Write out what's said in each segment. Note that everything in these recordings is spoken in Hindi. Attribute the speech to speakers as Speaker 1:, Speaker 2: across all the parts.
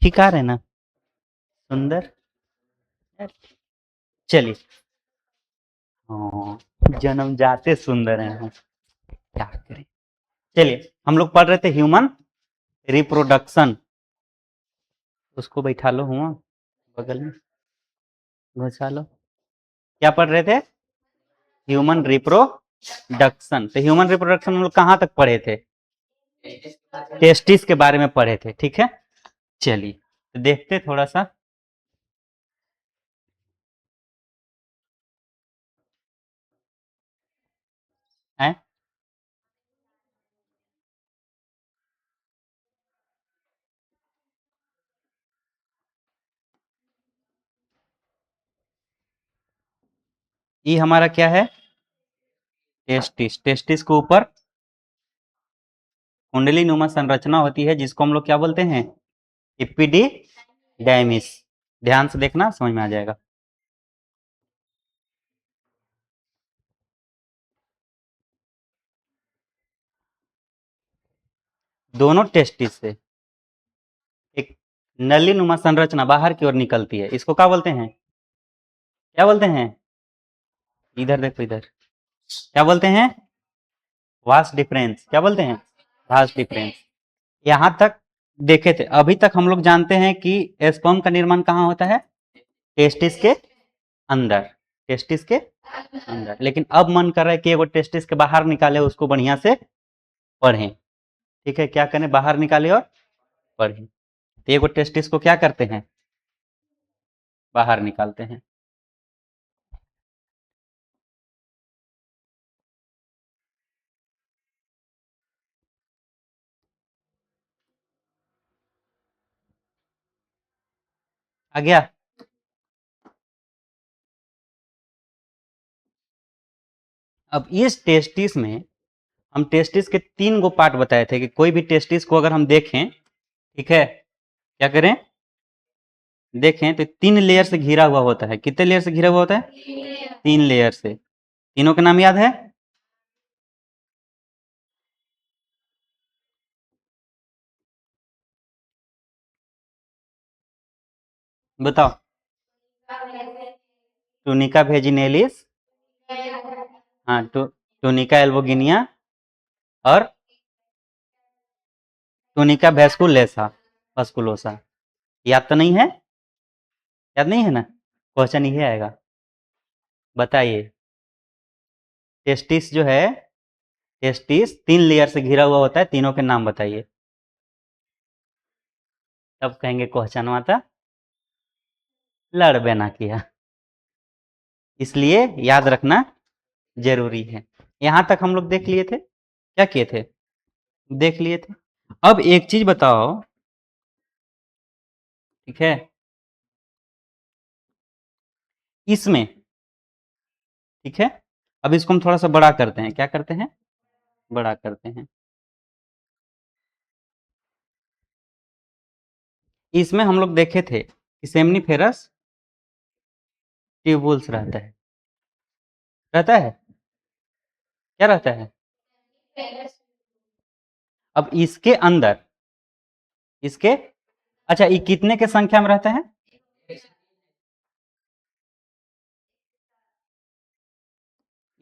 Speaker 1: ठीक आ रहे ना? सुंदर। चलिए। हाँ, जन्म जाते सुंदर हैं हम, क्या करें। चलिए, हम लोग पढ़ रहे थे ह्यूमन रिप्रोडक्शन। उसको बैठा लो हुआ बगल में, घुसा लो। क्या पढ़ रहे थे? Human reproduction. तो ह्यूमन रिप्रोडक्शन हम लोग कहाँ तक पढ़े थे? टेस्टिस के बारे में पढ़े थे, ठीक है। चलिए, तो देखते थोड़ा सा है। ये हमारा क्या है? टेस्टिस। टेस्टिस के ऊपर कुंडली नुमा संरचना होती है, जिसको हम लोग क्या बोलते हैं? एपिडिडाइमिस। ध्यान से देखना, समझ में आ जाएगा। दोनों टेस्टिस से एक नली नुमा संरचना बाहर की ओर निकलती है, इसको क्या बोलते हैं? क्या बोलते हैं? इधर देखो, इधर क्या बोलते हैं? Vast difference. क्या बोलते हैं? Vast difference. यहां तक देखे थे। अभी तक हम लोग जानते हैं कि स्पर्म का निर्माण कहाँ होता है? टेस्टिस के अंदर। टेस्टिस के अंदर। लेकिन अब मन कर रहा है कि वो टेस्टिस के बाहर निकाले, उसको बढ़िया से पढ़ें। ठीक है, क्या करें? बाहर निकाले और पढ़ें। तो एगो टेस्टिस को क्या करते हैं? बाहर निकालते हैं। आ गया? अब इस टेस्टिस में हम टेस्टिस के 3 गो पार्ट बताए थे कि कोई भी टेस्टिस को अगर हम देखें, ठीक है, क्या करें? देखें तो 3 लेयर से घिरा हुआ होता है। कितने लेयर से घिरा हुआ होता है? 3 लेयर से। तीनों के नाम याद है? बताओ। टूनिका वेजिनेलिस, हाँ, टूनिका एल्बोगिनिया और टूनिका वेस्कुलेसा, वस्कुलोसा। याद तो नहीं है? याद नहीं है ना? क्वेश्चन ये आएगा। बताइए, टेस्टिस जो है, टेस्टिस 3 लेयर से घिरा हुआ होता है, तीनों के नाम बताइए। तब कहेंगे क्वेश्चन आता लड़ ना किया। इसलिए याद रखना जरूरी है। यहां तक हम लोग देख लिए थे। क्या किए थे? देख लिए थे। अब एक चीज बताओ, ठीक है, इसमें, ठीक है, अब इसको हम थोड़ा सा बड़ा करते हैं। क्या करते हैं? बड़ा करते हैं। इसमें हम लोग देखे थे कि सेमनीफेरस ट्यूबुल्स रहता है। रहता है? क्या रहता है? अब इसके अंदर, इसके, अच्छा, ये कितने के संख्या में रहता है?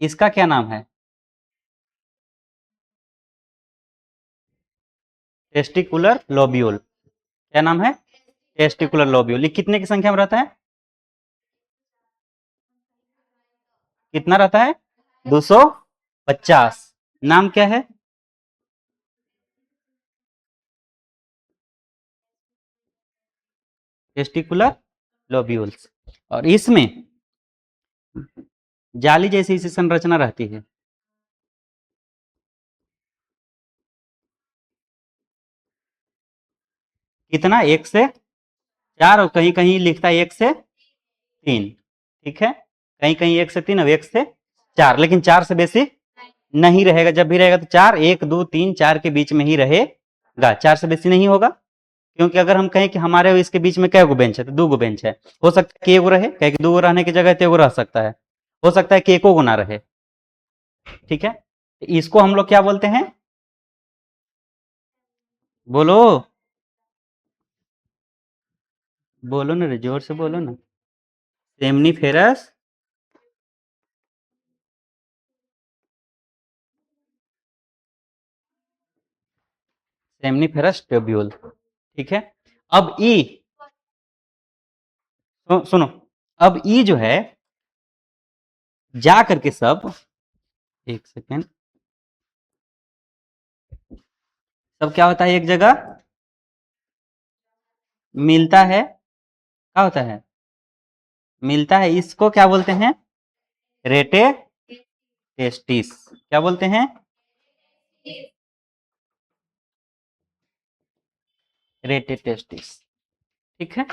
Speaker 1: इसका क्या नाम है? Testicular lobule. क्या नाम है? Testicular lobule. ये कितने की संख्या में रहता है? कितना रहता है? 250। नाम क्या है? Testicular lobules. और इसमें जाली जैसी इसी संरचना रहती है। कितना? 1 से 4, और कहीं कहीं लिखता है 1 से 3। ठीक है, कहीं कहीं 1 से 3 और 1 से 4, लेकिन 4 से बेसी नहीं रहेगा। जब भी रहेगा तो 4, 1, 2, 3, 4 के बीच में ही रहेगा। 4 से बेसी नहीं होगा। क्योंकि अगर हम कहें कि हमारे इसके बीच में कै गो बेंच है, तो 2 गो बेंच है। हो सकता है कि एगो रहे, कहे कि 2 गो रहने की जगह तो एगो रह सकता है। हो सकता है कि एको गो ना रहे। ठीक है, इसको हम लोग क्या बोलते हैं? बोलो। बोलो ना रे, जोर से बोलो ना। Seminiferous seminiferous tubule. ठीक है। अब ई सुनो, अब ई जो है जा करके सब, एक सेकेंड, सब क्या होता है एक जगह मिलता है, क्या होता है मिलता है, इसको क्या बोलते हैं, रेटे टेस्टिस। क्या बोलते हैं, रेटे टेस्टिस। ठीक है।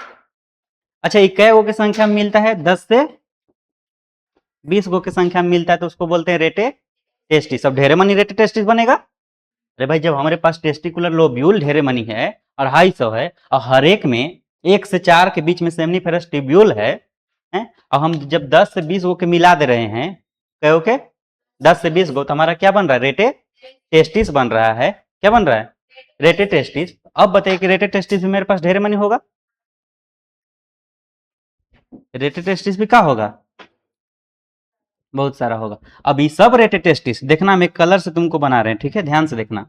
Speaker 1: अच्छा, ये कै गो की संख्या में मिलता है, 10 से 20 गो की संख्या में मिलता है, तो उसको बोलते हैं रेटे टेस्टिस। अब ढेरे मनी रेटे टेस्टिस बनेगा। अरे भाई, जब हमारे पास टेस्टिकुलर लोब्यूल ढेरे मनी है, 250 है, और हर एक में 1 से 4 के बीच में सेमनीफेरस ट्यूब्यूल है, और हम जब 10 से 20 गो के मिला दे रहे हैं, कहो के 10 से 20 गो, तो हमारा क्या बन रहा है, रेटे टेस्टिस बन रहा है। क्या बन रहा है, रेटे टेस्टिस। अब बताइए कि रेटे टेस्टिस भी मेरे पास ढेरे मनी होगा, रेटे टेस्टिस भी क्या होगा, बहुत सारा होगा। अब ये सब रेटे टेस्टिस देखना, हम एक कलर से तुमको बना रहे हैं, ठीक है, ध्यान से देखना।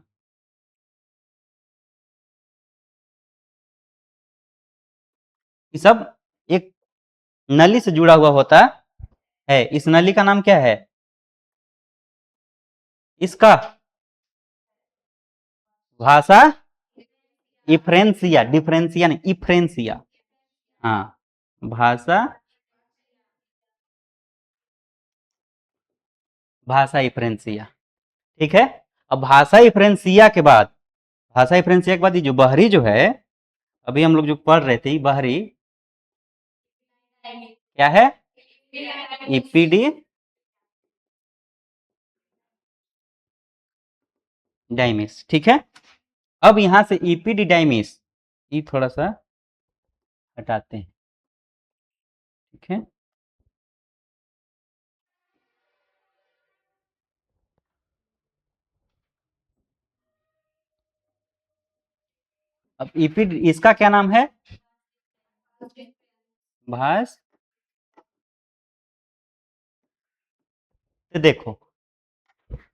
Speaker 1: ये सब एक नली से जुड़ा हुआ होता है। इस नली का नाम क्या है, इसका भाषा इफ्रेंसिया, डिफ्रेंसिया नहीं, इफ्रेंसिया। हाँ, भाषा भाषा इफ्रेंसिया। ठीक है। अब भाषा इफ्रेंसिया के बाद, भाषा इफ्रेंसिया के बाद ये जो बहरी जो है, अभी हम लोग जो पढ़ रहे थे, बहरी क्या है, ईपीडी डाइमिस। ठीक है। अब यहां से ईपीडी डाइमिस, ये थोड़ा सा हटाते हैं। ठीक है। अब ईपीडी, इसका क्या नाम है, भास। तो देखो,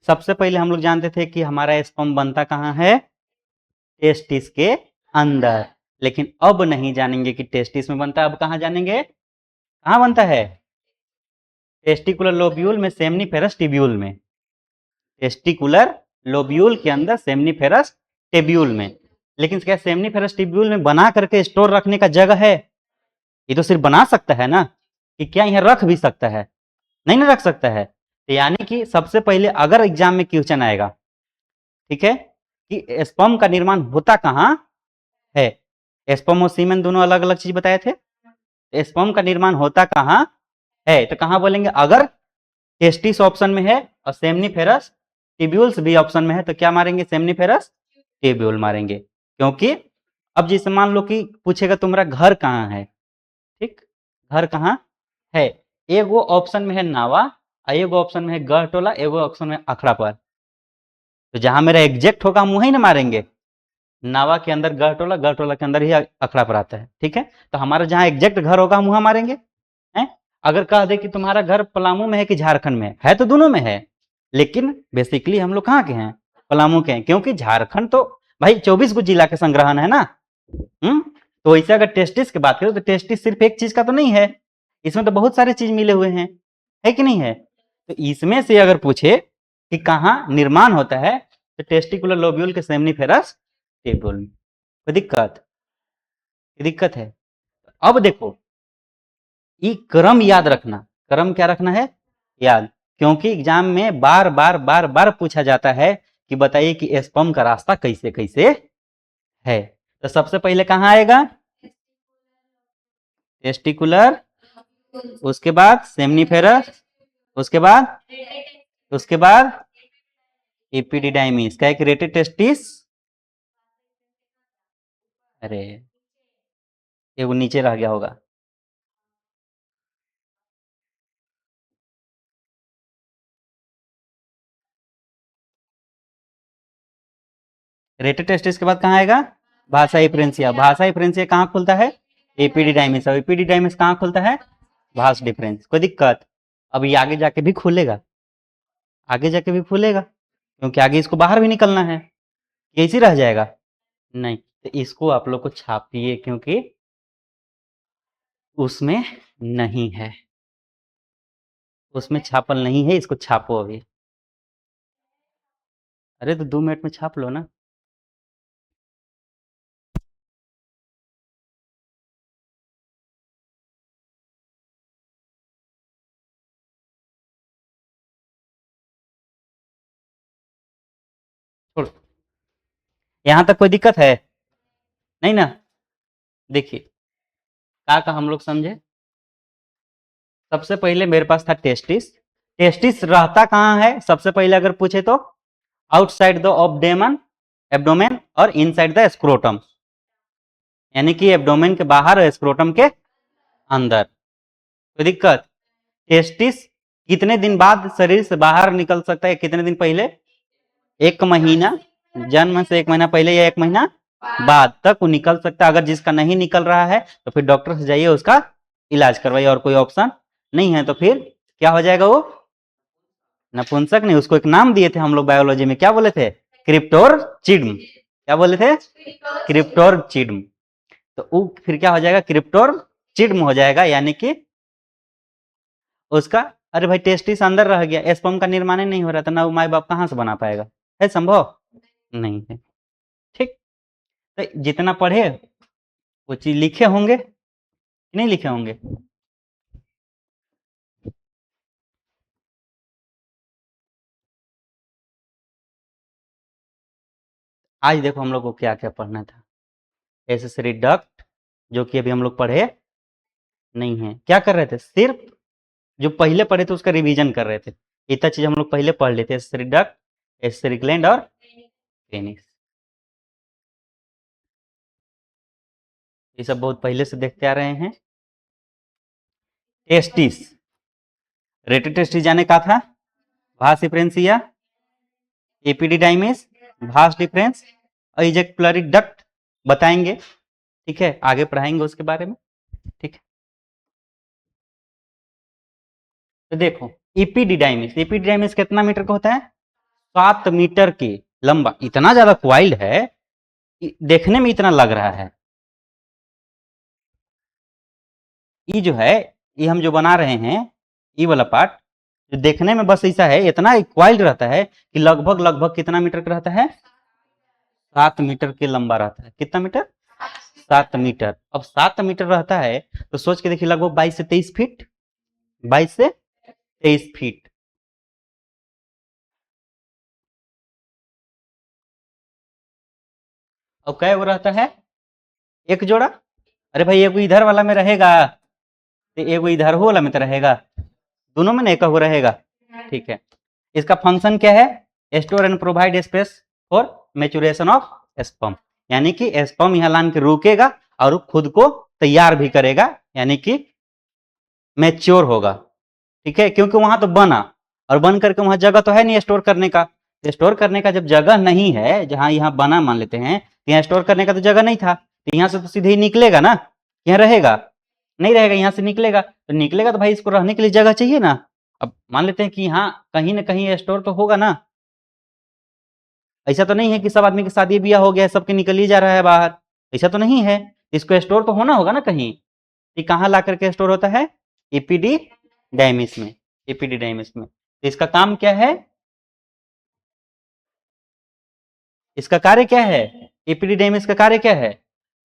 Speaker 1: सबसे पहले हम लोग जानते थे कि हमारा स्पर्म बनता कहाँ है, टेस्टिस के अंदर। लेकिन अब नहीं जानेंगे कि टेस्टिस में बनता है, अब कहाँ जानेंगे, कहाँ बनता है, टेस्टिकुलर लोब्यूल में, सेमनीफेरस टिब्यूल में, टेस्टिकुलर लोब्यूल के अंदर सेमनीफेरस टिब्यूल में। लेकिन क्या सेमनीफेरस टिब्यूल में बना करके स्टोर रखने का जगह है, ये तो सिर्फ बना सकता है ना, कि क्या यहाँ रख भी सकता है, नहीं ना रख सकता है। तो यानी कि सबसे पहले अगर एग्जाम में क्वेश्चन आएगा, ठीक है, कि स्पर्म का निर्माण होता कहाँ है, स्पर्म और सीमेन दोनों अलग अलग चीज बताए थे, स्पर्म का निर्माण होता कहाँ है, तो कहाँ बोलेंगे, अगर टेस्टिस ऑप्शन में है और सेमनीफेरस टिब्यूल्स भी ऑप्शन में है, तो क्या मारेंगे, सेमनीफेरस टिब्यूल मारेंगे। क्योंकि अब जैसे मान लो कि पूछेगा तुम्हारा घर कहाँ है, ठीक, घर कहाँ है, एगो ऑप्शन में है नावा, एगो ऑप्शन में है गहटोला, एगो ऑप्शन में अखड़ा पर। तो जहां मेरा एग्जैक्ट होगा हम वही ना मारेंगे, नावा के अंदर गहटोला, गहटोला के अंदर ही अखड़ा पर आता है। ठीक है। तो हमारा जहां एग्जैक्ट घर होगा हम वहां मारेंगे। है, अगर कह दे कि तुम्हारा घर पलामू में है कि झारखंड में है तो दोनों में है, लेकिन बेसिकली हम लोग कहाँ के हैं, पलामू के हैं, क्योंकि झारखंड तो भाई 24 गो जिला के संग्रहण है ना। तो ऐसे अगर टेस्टिस की बात करें तो टेस्टिस सिर्फ एक चीज का तो नहीं है, इसमें तो बहुत सारे चीज मिले हुए हैं, है कि नहीं है। तो इसमें से अगर पूछे कि कहाँ निर्माण होता है, तो टेस्टिकुलर लोब्यूल के सेमनीफेरस टिब्यूल में। कोई दिक्कत है। अब देखो, ये क्रम याद रखना, क्रम क्या रखना है, याद, क्योंकि एग्जाम में बार बार बार बार पूछा जाता है कि बताइए कि स्पर्म का रास्ता कैसे कैसे है। तो सबसे पहले कहाँ आएगा, टेस्टिकुलर, उसके बाद सेमनीफेरस, उसके बाद एपिडिडाइमिस, क्या है, रेटेड टेस्टिस। अरे, ये वो नीचे रह गया होगा, रेटेड टेस्टिस के बाद कहाँ आएगा, भाषा इफ्रेंसिया। भाषा इफ्रेंसिया कहाँ खुलता है, एपीडिडाइमिस। अब एपीडिडाइमिस कहाँ खुलता है? भास डिफरेंस। कोई दिक्कत? अब ये आगे जाके भी खुलेगा, आगे जाके भी खुलेगा, क्योंकि आगे इसको बाहर भी निकलना है। ये इसी रह जाएगा? नहीं, तो इसको आप लोग को छापिए, क्योंकि उसमें नहीं है, उसमें छापल नहीं है, इसको छापो अभी। अरे तो 2 मिनट में छाप लो ना। छोड़, यहाँ तक कोई दिक्कत है? नहीं ना? देखिए, का हम लोग समझे। सबसे पहले मेरे पास था टेस्टिस। टेस्टिस रहता कहाँ है सबसे पहले अगर पूछे तो? आउटसाइड द ऑब्डेमन, एब्डोमेन, और इनसाइड द स्क्रोटम, यानी कि एब्डोमेन के बाहर और स्क्रोटम के अंदर। कोई दिक्कत? टेस्टिस कितने दिन बाद शरीर से बाहर निकल सकता है? कितने दिन पहले? 1 महीना, जन्म से 1 महीना पहले या 1 महीना बाद तक वो निकल सकता है। अगर जिसका नहीं निकल रहा है तो फिर डॉक्टर से जाइए, उसका इलाज करवाइए, और कोई ऑप्शन नहीं है तो फिर क्या हो जाएगा? वो नपुंसक नहीं, उसको एक नाम दिए थे हम लोग बायोलॉजी में, क्या बोले थे? क्रिप्टोरचिड्म। क्या बोले थे? क्रिप्टोरचिड्म। तो वो फिर क्या हो जाएगा? क्रिप्टोरचिड्म हो जाएगा, यानी कि उसका, अरे भाई टेस्टिस अंदर रह गया, स्पर्म का निर्माण ही नहीं हो रहा था ना, वो माँ बाप कहाँ से बना पाएगा? है संभव? नहीं है। ठीक। तो जितना पढ़े वो चीज लिखे होंगे कि नहीं लिखे होंगे? आज देखो हम लोग को क्या क्या पढ़ना था। एसेसरी डक्ट, जो कि अभी हम लोग पढ़े नहीं है। क्या कर रहे थे? सिर्फ जो पहले पढ़े थे उसका रिवीजन कर रहे थे। इतना चीज हम लोग पहले पढ़ लेते। एसेसरी डक्ट, एसेसरी ग्लैंड और पेनिस, ये सब बहुत पहले से देखते आ रहे हैं। टेस्टिस, रेटेड टेस्टिस जाने का था, भास डिफरेंसिया, एपिडिडाइमिस, भास डिफरेंस और इजेक्युलरी डक्ट बताएंगे। ठीक है, आगे पढ़ाएंगे उसके बारे में। ठीक है, तो देखो एपिडिडाइमिस, एपिडिडाइमिस कितना मीटर का होता है? 7 मीटर की लंबा। इतना ज्यादा क्वाइल्ड है, देखने में इतना लग रहा है। ये जो है, ये हम जो बना रहे हैं, ये वाला पार्ट जो देखने में बस ऐसा है, इतना क्वाइल्ड रहता है कि लगभग लगभग कितना मीटर का रहता है? 7 मीटर के लंबा रहता है। कितना मीटर? 7 मीटर। अब 7 मीटर रहता है तो सोच के देखिए, लगभग 22 से 23 फीट, 22 से 23 फीट। और कै वो रहता है? एक जोड़ा। अरे भाई एक इधर वाला में रहेगा तो एक इधर हो वाला में तो रहेगा, दोनों में ना एक रहेगा। ठीक है, इसका फंक्शन क्या है? Store and provide space for maturation of sperm, यानी कि स्पर्म यहाँ लान के रुकेगा और खुद को तैयार भी करेगा, यानी कि मैच्योर होगा। ठीक है, क्योंकि वहां तो बना, और बन करके वहां जगह तो है नहीं स्टोर करने का। स्टोर करने का जब जगह नहीं है, जहां यहाँ बना मान लेते हैं, तो यहाँ स्टोर करने का तो जगह नहीं था, तो यहाँ से तो सीधे ही निकलेगा ना, यहाँ रहेगा नहीं? रहेगा, यहाँ से निकलेगा तो निकलेगा, तो भाई इसको रहने के लिए जगह चाहिए ना। अब मान लेते हैं कि यहाँ कहीं ना कहीं स्टोर तो होगा ना। ऐसा तो नहीं है कि सब आदमी की शादी ब्याह हो गया है, सबके निकल ही जा रहा है बाहर, ऐसा तो नहीं है। इसको स्टोर तो होना होगा ना कहीं। ये कहाँ ला करके स्टोर होता है? एपीडी डायमिस में। एपीडी डायमिस में। तो इसका काम क्या है? इसका कार्य क्या है? एपीडी डायमिस का कार्य क्या है?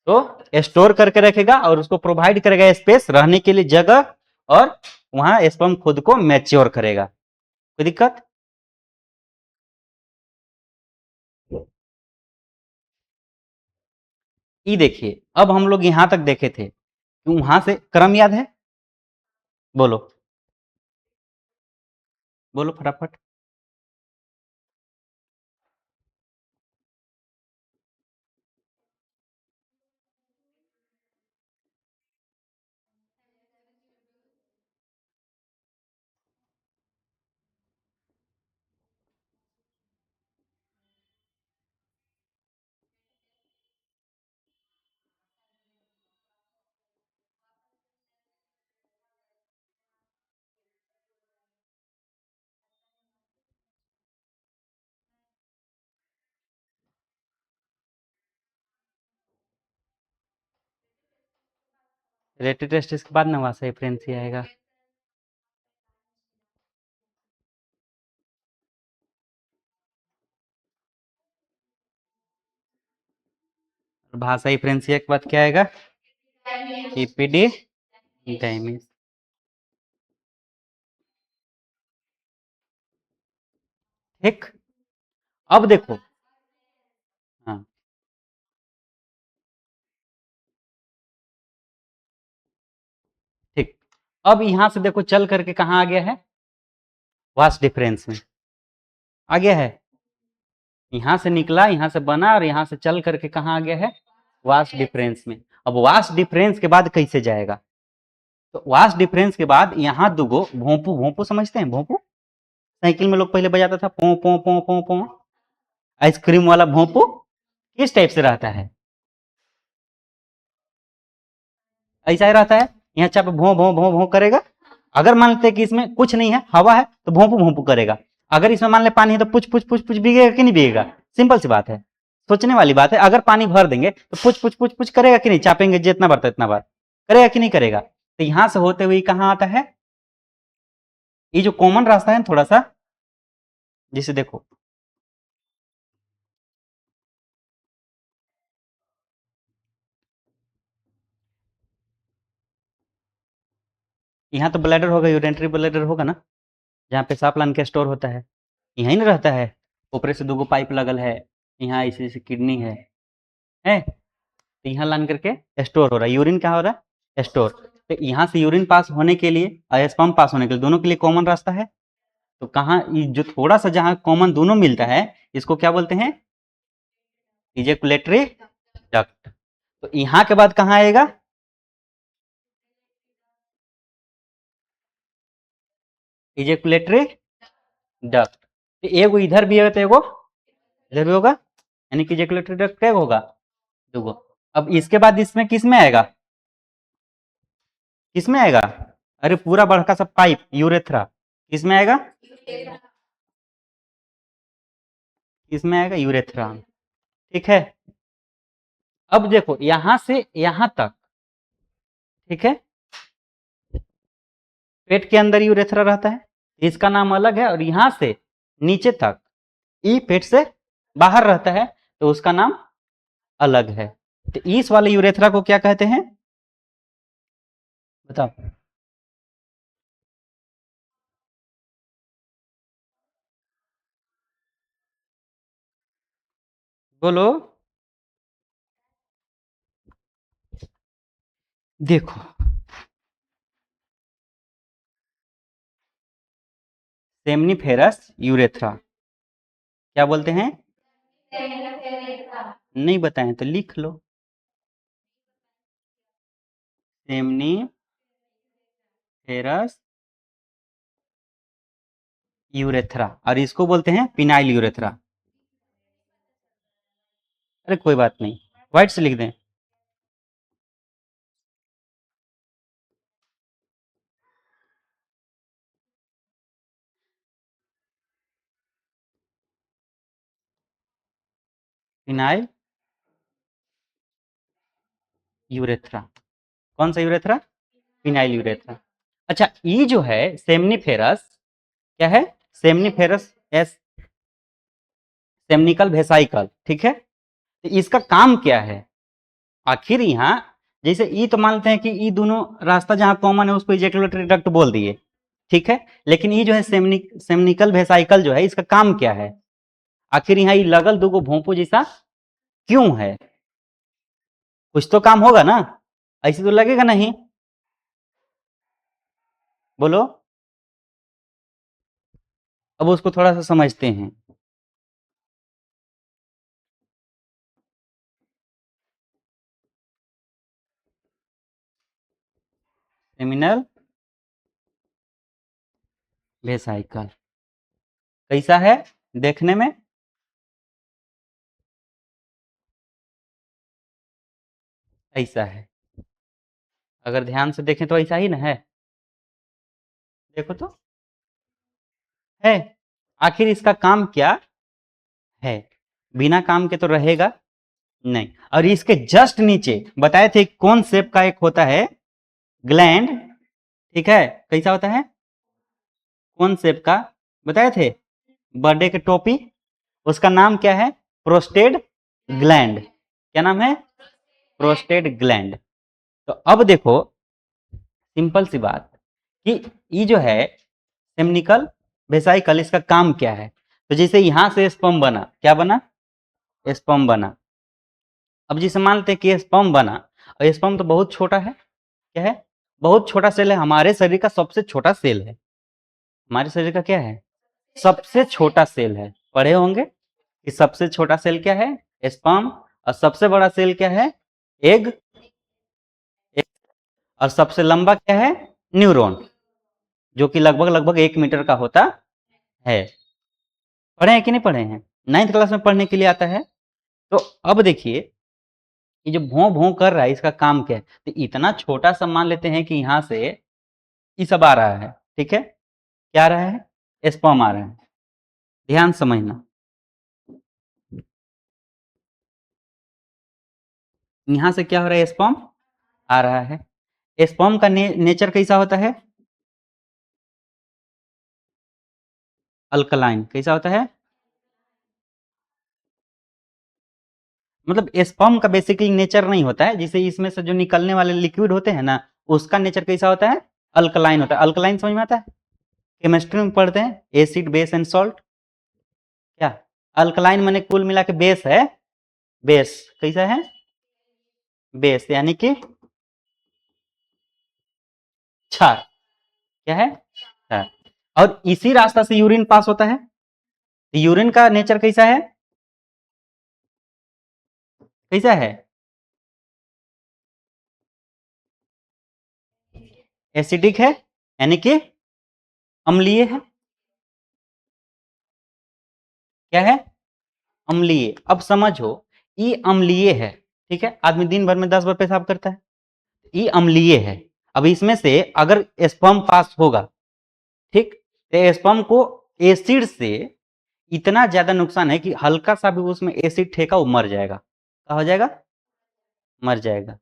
Speaker 1: तो स्टोर करके रखेगा और उसको प्रोवाइड करेगा स्पेस, रहने के लिए जगह, और वहां स्पर्म खुद को मैच्योर करेगा। कोई दिक्कत? ये देखिए, अब हम लोग यहां तक देखे थे, वहां से क्रम याद है? बोलो, बोलो फटाफट। रेटेड टेस्टिस के बाद ना वासा फ्रेंसी आएगा। भाषाई फ्रेंसिया के बाद क्या आएगा? एपिडिडाइमिस। ठीक, अब देखो, हाँ ठीक, अब यहां से देखो चल करके कहाँ आ गया है? वास्ट डिफरेंस में आ गया है। यहां से निकला, यहां से बना और यहां से चल करके कहाँ आ गया है? वास्ट डिफरेंस में। अब वास्ट डिफरेंस के बाद कैसे जाएगा? तो वास्ट डिफरेंस के बाद यहाँ दुगो भोंपू, भोंपू समझते हैं? भोंपू साइकिल में लोग पहले बजाता था, पो पो पो पो पो। आइसक्रीम वाला भोंपू किस टाइप से रहता है? ऐसा ही रहता है। यहाँ चाप भों भों भों भों करेगा। अगर मान लेते कि इसमें कुछ नहीं है, हवा है, तो भोंपू भोंपू करेगा। अगर इसमें मान ले पानी है तो पुछ पुछ पुछ पुछ भीगेगा कि नहीं भीगेगा? सिंपल सी बात है, सोचने वाली बात है। अगर पानी भर देंगे तो पुछ पुछ पुछ पुछ करेगा कि नहीं? चापेंगे जितना भरता इतना बार करेगा कि नहीं करेगा? तो यहां से होते हुए कहां आता है? ये जो कॉमन रास्ता है थोड़ा सा, जिसे देखो, यहाँ तो ब्लैडर होगा, यूरेंट्री ब्लैडर होगा ना, जहाँ पेशाब लान के स्टोर होता है, यहीं ना रहता है। ऊपर से दो पाइप लगल है, यहाँ ऐसे ऐसे किडनी है तो यहाँ लान करके स्टोर हो रहा है। यूरिन क्या हो रहा है? स्टोर। तो यहाँ से यूरिन पास होने के लिए और स्पर्म पास होने के लिए, दोनों के लिए कॉमन रास्ता है। तो कहाँ जो थोड़ा सा जहाँ कॉमन दोनों मिलता है, इसको क्या बोलते हैं? Ejaculatory duct. तो यहाँ के बाद कहाँ आएगा? Ejaculatory duct. तो एगो इधर भी है तो एगो इधर भी होगा, यानी कि इजेकुलेटरी डक्ट क्या होगा? दो। अब इसके बाद इसमें किस में आएगा? किस में आएगा? अरे पूरा बड़का सा पाइप यूरेथ्रा किस में आएगा? किसमें आएगा? यूरेथ्रा। ठीक है, अब देखो यहां से यहां तक, ठीक है, पेट के अंदर यूरेथ्रा रहता है, इसका नाम अलग है। और यहां से नीचे तक ई पेट से बाहर रहता है, तो उसका नाम अलग है। तो इस वाले यूरेथ्रा को क्या कहते हैं? बताओ। बोलो। देखो, सेमनीफेरस यूरेथ्रा क्या बोलते हैं? नहीं बताएं तो लिख लो। सेमनीफेरस यूरेथ्रा, और इसको बोलते हैं पिनाइल यूरेथ्रा। अरे कोई बात नहीं, व्हाइट से लिख दें। Phenyl urethra. कौन सा यूरेथ्रा? Phenyl urethra. अच्छा, ये जो है सेमनीफेरस, क्या है? सेमनीफेरस एस, सेमनिकल वेसाइकल, ठीक है। तो इसका काम क्या है आखिर? यहाँ जैसे ई तो मानते हैं कि ई दोनों रास्ता जहां कॉमन है उसको इजेकुलेटरी डक्ट बोल दिए, ठीक है। लेकिन ये जो है सेमनिकल वेसाइकल जो है, इसका काम क्या है आखिर? यहाँ ये लगल दुगो भोंपू जैसा क्यों है? कुछ तो काम होगा ना, ऐसे तो लगेगा नहीं। बोलो। अब उसको थोड़ा सा समझते हैं। सेमिनल वेसाइकल कैसा है देखने में? ऐसा है। अगर ध्यान से देखें तो ऐसा ही ना है। देखो तो है। आखिर इसका काम क्या है? बिना काम के तो रहेगा नहीं। और इसके जस्ट नीचे बताए थे कौन शेप का एक होता है, ग्लैंड, ठीक है, कैसा होता है, कौन शेप का बताए थे, बर्थडे के टोपी, उसका नाम क्या है, प्रोस्टेट ग्लैंड, क्या नाम है, प्रोस्टेट ग्लैंड। तो अब देखो सिंपल सी बात कि ये जो है सेमिनिकल वेसाइकल, इसका काम क्या है, तो जैसे यहां से स्पर्म बना, क्या बना, स्पर्म बना। अब जैसे मान लेते हैं कि स्पर्म बना, और स्पर्म तो बहुत छोटा है, क्या है, बहुत छोटा सेल है, हमारे शरीर का सबसे छोटा सेल है, हमारे शरीर का क्या है, सबसे छोटा सेल है, पढ़े होंगे कि सबसे छोटा सेल क्या है, स्पर्म, और सबसे बड़ा सेल क्या है, एग, और सबसे लंबा क्या है, न्यूरॉन, जो कि लगभग लगभग 1 मीटर का होता है। पढ़े हैं कि नहीं पढ़े हैं, 9th क्लास में पढ़ने के लिए आता है। तो अब देखिए ये जो भों भों कर रहा है इसका काम क्या है, तो इतना छोटा सा मान लेते हैं कि यहाँ से ये सब आ रहा है, ठीक है, क्या आ रहा है, स्पर्म आ रहा है, ध्यान समझना, यहाँ से क्या हो रहा है, स्पर्म आ रहा है। स्पर्म का नेचर कैसा होता है, अल्कलाइन, कैसा होता है, मतलब स्पर्म का बेसिकली नेचर नहीं होता है, जिसे इसमें से जो निकलने वाले लिक्विड होते हैं ना, उसका नेचर कैसा होता है, अल्कलाइन होता है। अल्कलाइन समझ में आता है, केमिस्ट्री में पढ़ते हैं, एसिड बेस एंड सॉल्ट, क्या, अल्कलाइन माने कुल मिला के बेस है, बेस कैसा है, बेस यानी कि क्षार, क्या है, क्षार, और इसी रास्ता से यूरिन पास होता है। यूरिन का नेचर कैसा है, कैसा है, एसिडिक है, यानी कि अम्लीय है, क्या है, अम्लीय। अब समझो ये अम्लीय है, ठीक है, आदमी दिन भर में 10 बार पेशाब करता है, ये अम्लीय है। अब इसमें से अगर स्पर्म पास होगा, ठीक, तो स्पर्म को एसिड से इतना ज्यादा नुकसान है कि हल्का सा भी उसमें एसिड ठेका वो मर जाएगा, क्या हो जाएगा, मर जाएगा।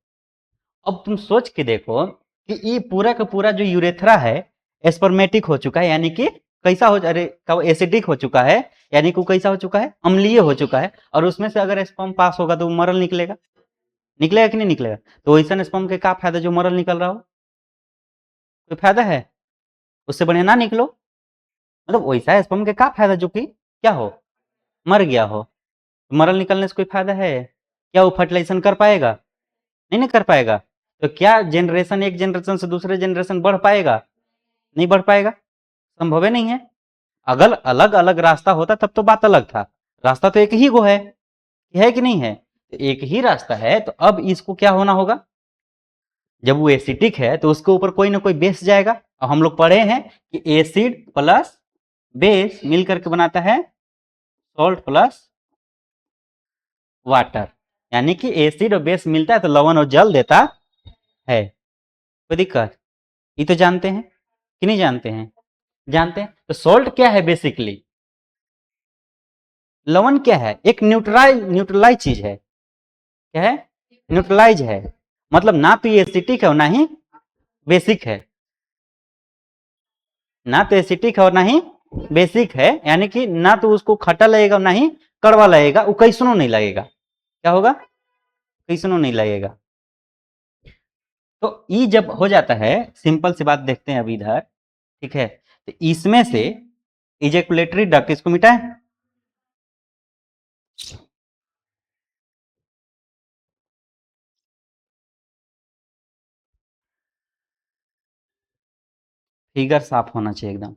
Speaker 1: अब तुम सोच के देखो कि ये पूरा का पूरा जो यूरेथ्रा है एस्पर्मेटिक हो चुका है, यानी कि कैसा हो, अरे एसिडिक हो चुका है, यानी कि कैसा हो चुका है, अम्लीय हो चुका है, और उसमें से अगर स्पर्म पास होगा तो वो मरल निकलेगा, निकलेगा कि नहीं निकलेगा, तो वैसा स्पर्म के क्या फायदा जो मरल निकल रहा हो, कोई फायदा है, उससे बढ़िया ना निकलो, मतलब वैसा स्पर्म के क्या फायदा जो कि क्या हो, मर गया हो, मरल निकलने से कोई फायदा है, क्या वो फर्टिलाइजेशन कर पाएगा, नहीं ना कर पाएगा, तो क्या जनरेशन एक जनरेशन से दूसरे जनरेशन बढ़ पाएगा, नहीं बढ़ पाएगा, संभव ही नहीं है। अगर अलग अलग रास्ता होता तब तो बात अलग था, रास्ता तो एक ही को है कि नहीं है, तो एक ही रास्ता है, तो अब इसको क्या होना होगा, जब वो एसिडिक है तो उसके ऊपर कोई ना कोई बेस जाएगा, और हम लोग पढ़े हैं कि एसिड प्लस बेस मिलकर के बनाता है सॉल्ट प्लस वाटर, यानी कि एसिड और बेस मिलता है तो लवण और जल देता है, कोई दिक्कत, ये तो जानते हैं कि नहीं जानते हैं, जानते हैं। तो सॉल्ट क्या है, बेसिकली लवण क्या है, एक न्यूट्रलाइज चीज है, क्या है, न्यूट्रलाइज है, मतलब ना तो ये एसिटिक है और ना ही बेसिक है, ना तो एसिटिक है और ना ही बेसिक है, यानी कि ना तो उसको खट्टा लगेगा और ना ही कड़वा लगेगा, वो कैसनो नहीं लगेगा, क्या होगा, कैसनो नहीं लगेगा। तो ई जब हो जाता है, सिंपल सी बात देखते हैं अभी इधर, ठीक है, तो इसमें से इजेकुलेटरी डक्ट, इसको मिटाएं, फिगर साफ होना चाहिए एकदम,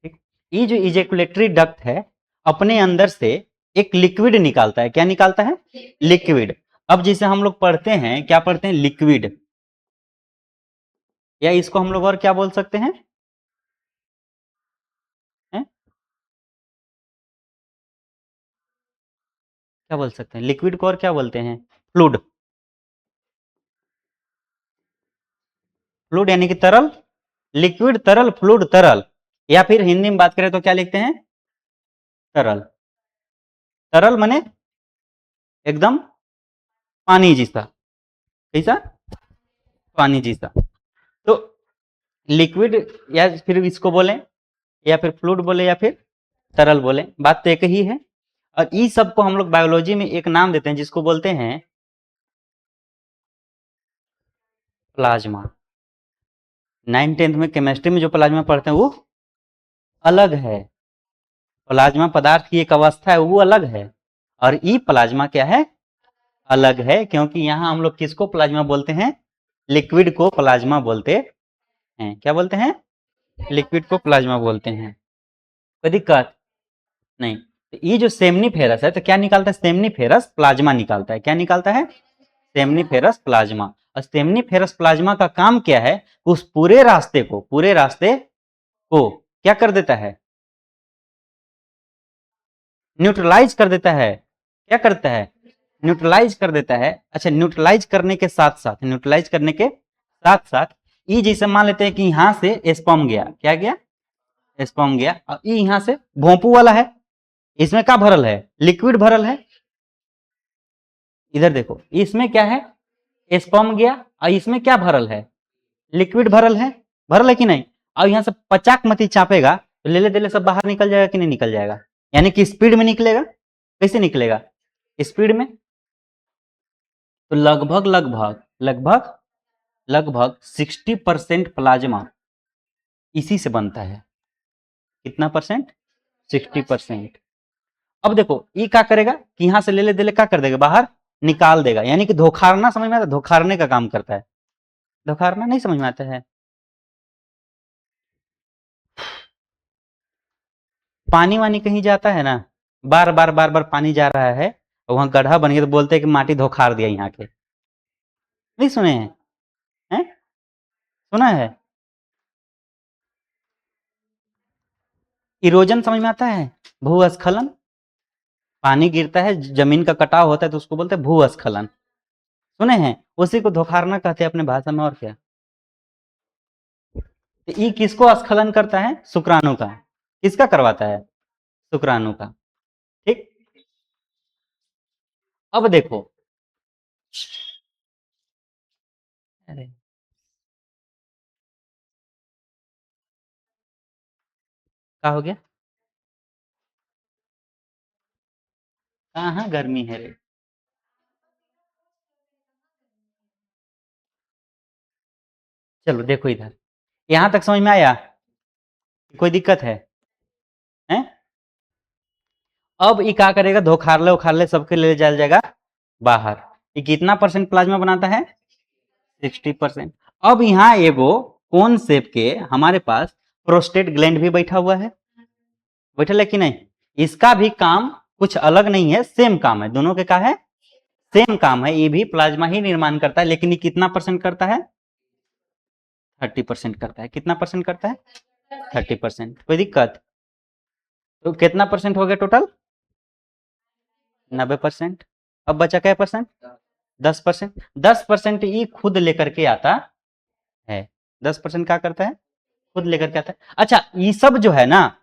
Speaker 1: ठीक, ये जो इजेकुलेटरी डक्ट है अपने अंदर से एक लिक्विड निकालता है, क्या निकालता है, लिक्विड। अब जैसे हम लोग पढ़ते हैं, क्या पढ़ते हैं, लिक्विड, या इसको हम लोग और क्या बोल सकते हैं, हैं? क्या बोल सकते हैं लिक्विड को, और क्या बोलते हैं, फ्लूड, फ्लूड यानी कि तरल, लिक्विड तरल, फ्लूड तरल, या फिर हिंदी में बात करें तो क्या लिखते हैं, तरल, तरल माने एकदम पानी जैसा, कैसा, पानी जैसा। तो लिक्विड या फिर इसको बोलें, या फिर फ्लूइड बोले, या फिर तरल बोले, बात तो एक ही है। और ई सब को हम लोग बायोलॉजी में एक नाम देते हैं जिसको बोलते हैं प्लाज्मा। 9th-10th में केमिस्ट्री में जो प्लाज्मा पढ़ते हैं वो अलग है। प्लाज्मा पदार्थ की एक अवस्था है, वो अलग है। और ई प्लाज्मा क्या है, अलग है, क्योंकि यहां हम लोग किसको प्लाज्मा बोलते हैं, लिक्विड को प्लाज्मा बोलते हैं। क्या बोलते हैं, लिक्विड को प्लाज्मा बोलते हैं। कोई दिक्कत नहीं। तो ये जो सेमनीफेरस है तो क्या निकालता है, सेमनीफेरस प्लाज्मा निकालता है। क्या निकालता है, सेमनीफेरस प्लाज्मा। और सेमनीफेरस प्लाज्मा का काम क्या है, उस पूरे रास्ते को क्या कर देता है, न्यूट्रलाइज कर देता है। क्या करता है, न्यूट्रलाइज कर देता है। अच्छा, न्यूट्रलाइज करने के साथ साथ, न्यूट्रलाइज करने के साथ साथ ई जैसे मान लेते हैं कि यहां से स्पर्म गया, क्या गया, स्पर्म गया, और ई यहां से भोंपू वाला है, इसमें क्या भरल है, लिक्विड भरल है। इधर देखो, इसमें क्या है, स्पर्म गया, और इसमें क्या भरल है, लिक्विड भरल है कि नहीं। और यहां से पचाक मती चापेगा तो ले ले दे ले सब बाहर निकल जाएगा कि नहीं निकल जाएगा, यानी कि स्पीड में निकलेगा। कैसे निकलेगा, स्पीड में। तो लगभग लगभग लगभग लगभग 60% प्लाज्मा इसी से बनता है। कितना परसेंट, 60%। अब देखो ये क्या करेगा कि यहां से ले ले दे ले क्या कर देगा, बाहर निकाल देगा, यानी कि धोखारना समझ में आता है, धोखारने का काम करता है। धोखारना नहीं समझ में आता है। पानी वानी कहीं जाता है ना, बार बार बार बार पानी जा रहा है, वहां गड्ढा बन गया तो बोलते हैं कि माटी धोखार दिया यहाँ के। नहीं सुने हैं? सुना है। इरोजन समझ में आता है, भूस्खलन। पानी गिरता है, जमीन का कटाव होता है तो उसको बोलते हैं भूस्खलन। सुने हैं, उसी को धोखारना कहते हैं अपने भाषा में, और क्या। तो ये किसको स्खलन करता है, शुक्राणु का। किसका करवाता है, शुक्राणु का। ठीक। अब देखो, अरे क्या हो गया, कहाँ गर्मी है रे। चलो देखो इधर, यहां तक समझ में आया, कोई दिक्कत है, हैं? अब ये क्या करेगा, धोखारले उखारले सबके ले जाया जाएगा बाहर। ये कितना परसेंट प्लाज्मा बनाता है, 60%। अब यहाँ एगो कोन शेप के हमारे पास प्रोस्टेट ग्लैंड भी बैठा हुआ है, बैठा है कि नहीं। इसका भी काम कुछ अलग नहीं है, सेम काम है, दोनों के का है, सेम काम है। ये भी प्लाज्मा ही निर्माण करता है, लेकिन ये कितना परसेंट करता है, 30% करता है। कितना परसेंट करता है, 30%। कोई दिक्कत, तो कितना परसेंट हो गया टोटल, 90%। अब बचा क्या परसेंट, 10%। 10% ये खुद लेकर के आता है, 10% क्या करता है, खुद लेकर के आता है। अच्छा, ये सब जो है ना,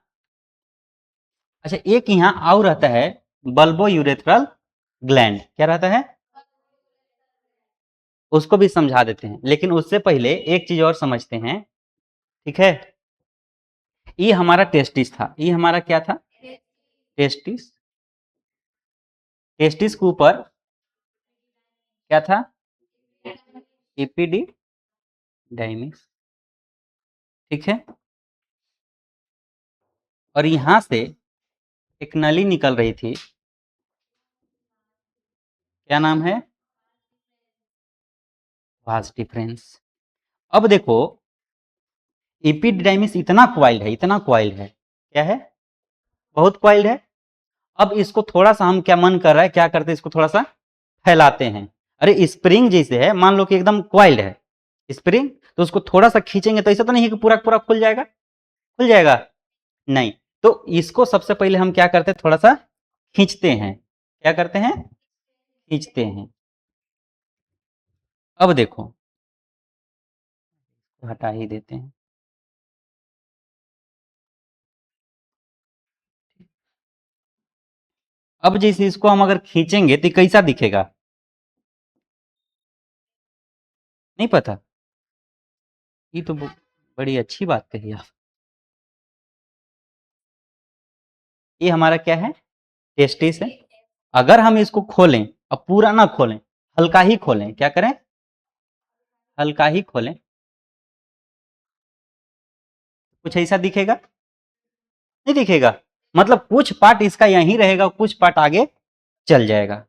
Speaker 1: अच्छा एक यहाँ और रहता है, बल्बो यूरेथ्रल ग्लैंड। क्या रहता है, उसको भी समझा देते हैं, लेकिन उससे पहले एक चीज और समझते हैं। ठीक है, ये हमारा टेस्टिस था, ये हमारा क्या था, टेस्टिस। टेस्टिस के ऊपर क्या था, एपिडिडाइमिस। ठीक है, और यहां से एक नली निकल रही थी, क्या नाम है, वास डिफरेंस। अब देखो, एपिडिडाइमिस इतना क्वाइल्ड है, इतना क्वाइल्ड है, क्या है, बहुत क्वाइल्ड है। अब इसको थोड़ा सा हम क्या मन कर रहा है, क्या करते हैं, इसको थोड़ा सा फैलाते हैं। अरे स्प्रिंग जैसे है, मान लो कि एकदम क्वाइल्ड है स्प्रिंग, तो उसको थोड़ा सा खींचेंगे तो ऐसा तो नहीं है कि पूरा पूरा खुल जाएगा, खुल जाएगा नहीं। तो इसको सबसे पहले हम क्या करते हैं, थोड़ा सा खींचते हैं। क्या करते हैं, खींचते हैं। अब देखो, हटा ही देते हैं। अब जैसे इसको हम अगर खींचेंगे तो कैसा दिखेगा, नहीं पता। ये तो बड़ी अच्छी बात कही आप। ये हमारा क्या है, टेस्टिस है। अगर हम इसको खोलें, अब पूरा ना खोलें, हल्का ही खोलें, क्या करें, हल्का ही खोलें, कुछ ऐसा दिखेगा, नहीं दिखेगा, मतलब कुछ पार्ट इसका यहीं रहेगा, कुछ पार्ट आगे चल जाएगा।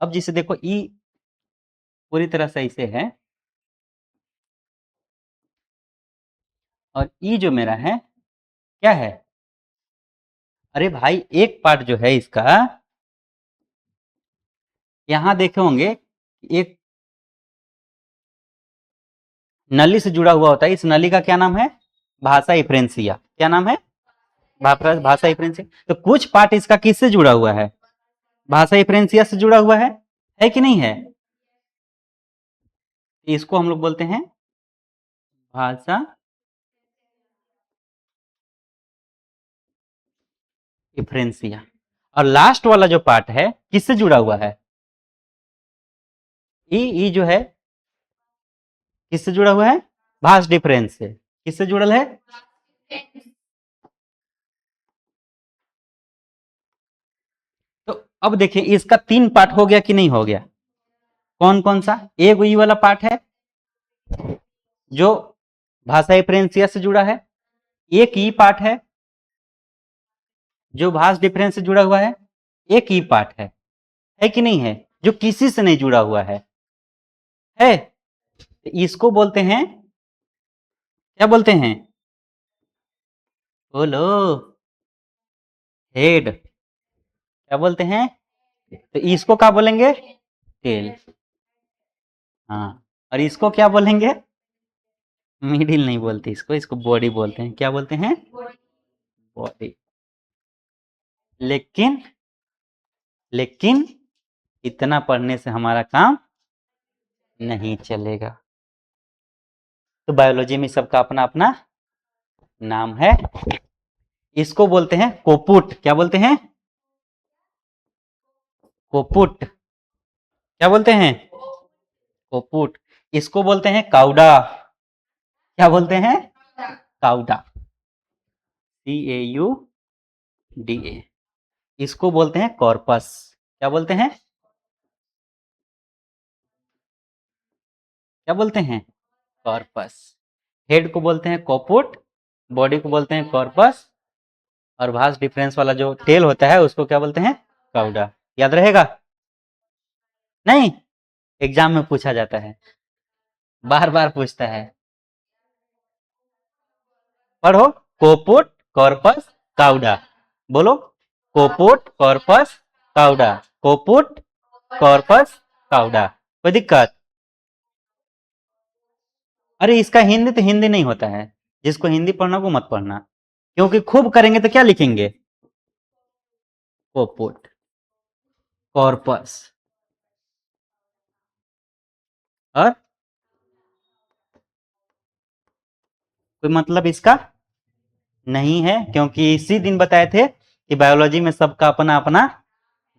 Speaker 1: अब जिसे देखो ई पूरी तरह से ऐसे है, और ई जो मेरा है क्या है, अरे भाई एक पार्ट जो है इसका, यहां देखे होंगे एक नली से जुड़ा हुआ होता है, इस नली का क्या नाम है, भाषा इफ्रेंसिया। क्या नाम है, भाषा इफ्रेंसिया। तो कुछ पार्ट इसका किससे जुड़ा हुआ है, भाषा इफ्रेंसिया से जुड़ा हुआ है कि नहीं है। इसको हम लोग बोलते हैं भाषा इफ्रेंसिया। और लास्ट वाला जो पार्ट है किससे जुड़ा हुआ है, ई जो है किससे जुड़ा हुआ है, भाष डिफरेंस से। किससे जुड़ल है, तो अब देखिए इसका 3 पार्ट हो गया कि नहीं हो गया, कौन कौन सा, एक ई वाला पार्ट है जो भाषा इफ्रेंसिया से जुड़ा है, एक ई पार्ट है जो भाष डिफरेंस से जुड़ा हुआ है, एक ई पार्ट है कि नहीं है, जो किसी से नहीं जुड़ा हुआ है। इसको बोलते हैं, क्या बोलते हैं, बोलो, हेड। क्या बोलते हैं, तो इसको क्या बोलेंगे, टेल। हाँ, और इसको क्या बोलेंगे, मिडिल नहीं बोलते इसको, इसको बॉडी बोलते हैं। क्या बोलते हैं, बॉडी। लेकिन लेकिन इतना पढ़ने से हमारा काम नहीं चलेगा। तो बायोलॉजी में सबका अपना अपना नाम है। इसको बोलते हैं कोपुट। क्या बोलते हैं, कोपुट। क्या बोलते हैं, कोपुट। इसको बोलते हैं काउडा। क्या बोलते हैं, काउडा, CAUDA। इसको बोलते हैं कॉर्पस। क्या बोलते हैं, क्या बोलते हैं, कॉर्पस। हेड को बोलते हैं कोपुट, बॉडी को बोलते हैं कॉर्पस, और भास डिफरेंस वाला जो टेल होता है उसको क्या बोलते हैं, काउडा। याद रहेगा, नहीं, एग्जाम में पूछा जाता है, बार बार पूछता है। पढ़ो, कोपुट, कॉर्पस, काउडा। बोलो, कोपुट, कॉर्पस, काउडा, कोपुट, कॉर्पस, काउडा। कोई दिक्कत, अरे इसका हिंदी तो हिंदी नहीं होता है, जिसको हिंदी पढ़ना वो मत पढ़ना, क्योंकि खूब करेंगे तो क्या लिखेंगे, कोपुट, कॉर्पस, और कोई मतलब इसका नहीं है, क्योंकि इसी दिन बताए थे कि बायोलॉजी में सबका अपना अपना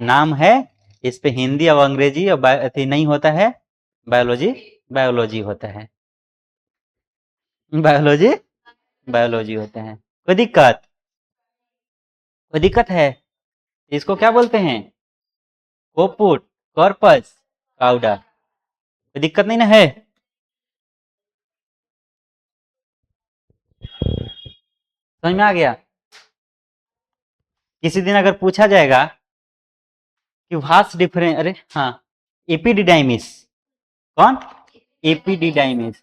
Speaker 1: नाम है। इस पे हिंदी और अंग्रेजी और नहीं होता है, बायोलॉजी बायोलॉजी होता है, बायोलॉजी बायोलॉजी होता है। कोई दिक्कत, कोई दिक्कत है, इसको क्या बोलते हैं, कोपुट, कॉर्पस, काउडा। कोई दिक्कत नहीं ना है, समझ में आ गया। किसी दिन अगर पूछा जाएगा कि वास्ट डिफरेंस, अरे हाँ, एपिडिडाइमिस, कौन, एपिडिडाइमिस।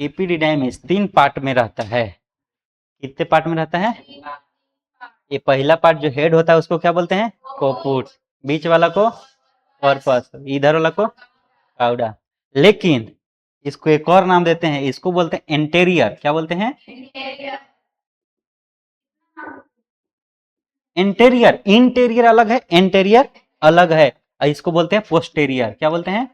Speaker 1: एपिडिडाइमिस 3 पार्ट में रहता है। कितने पार्ट में रहता है, ये पहला पार्ट जो हेड होता है उसको क्या बोलते हैं, कोपुट, बीच वाला को कॉर्पस, इधर वाला को काउडा। लेकिन इसको एक और नाम देते हैं, इसको बोलते हैं एंटेरियर। क्या बोलते हैं, एंटेरियर। इंटेरियर अलग है, एंटेरियर अलग है, और इसको बोलते हैं पोस्टेरियर। क्या बोलते हैं,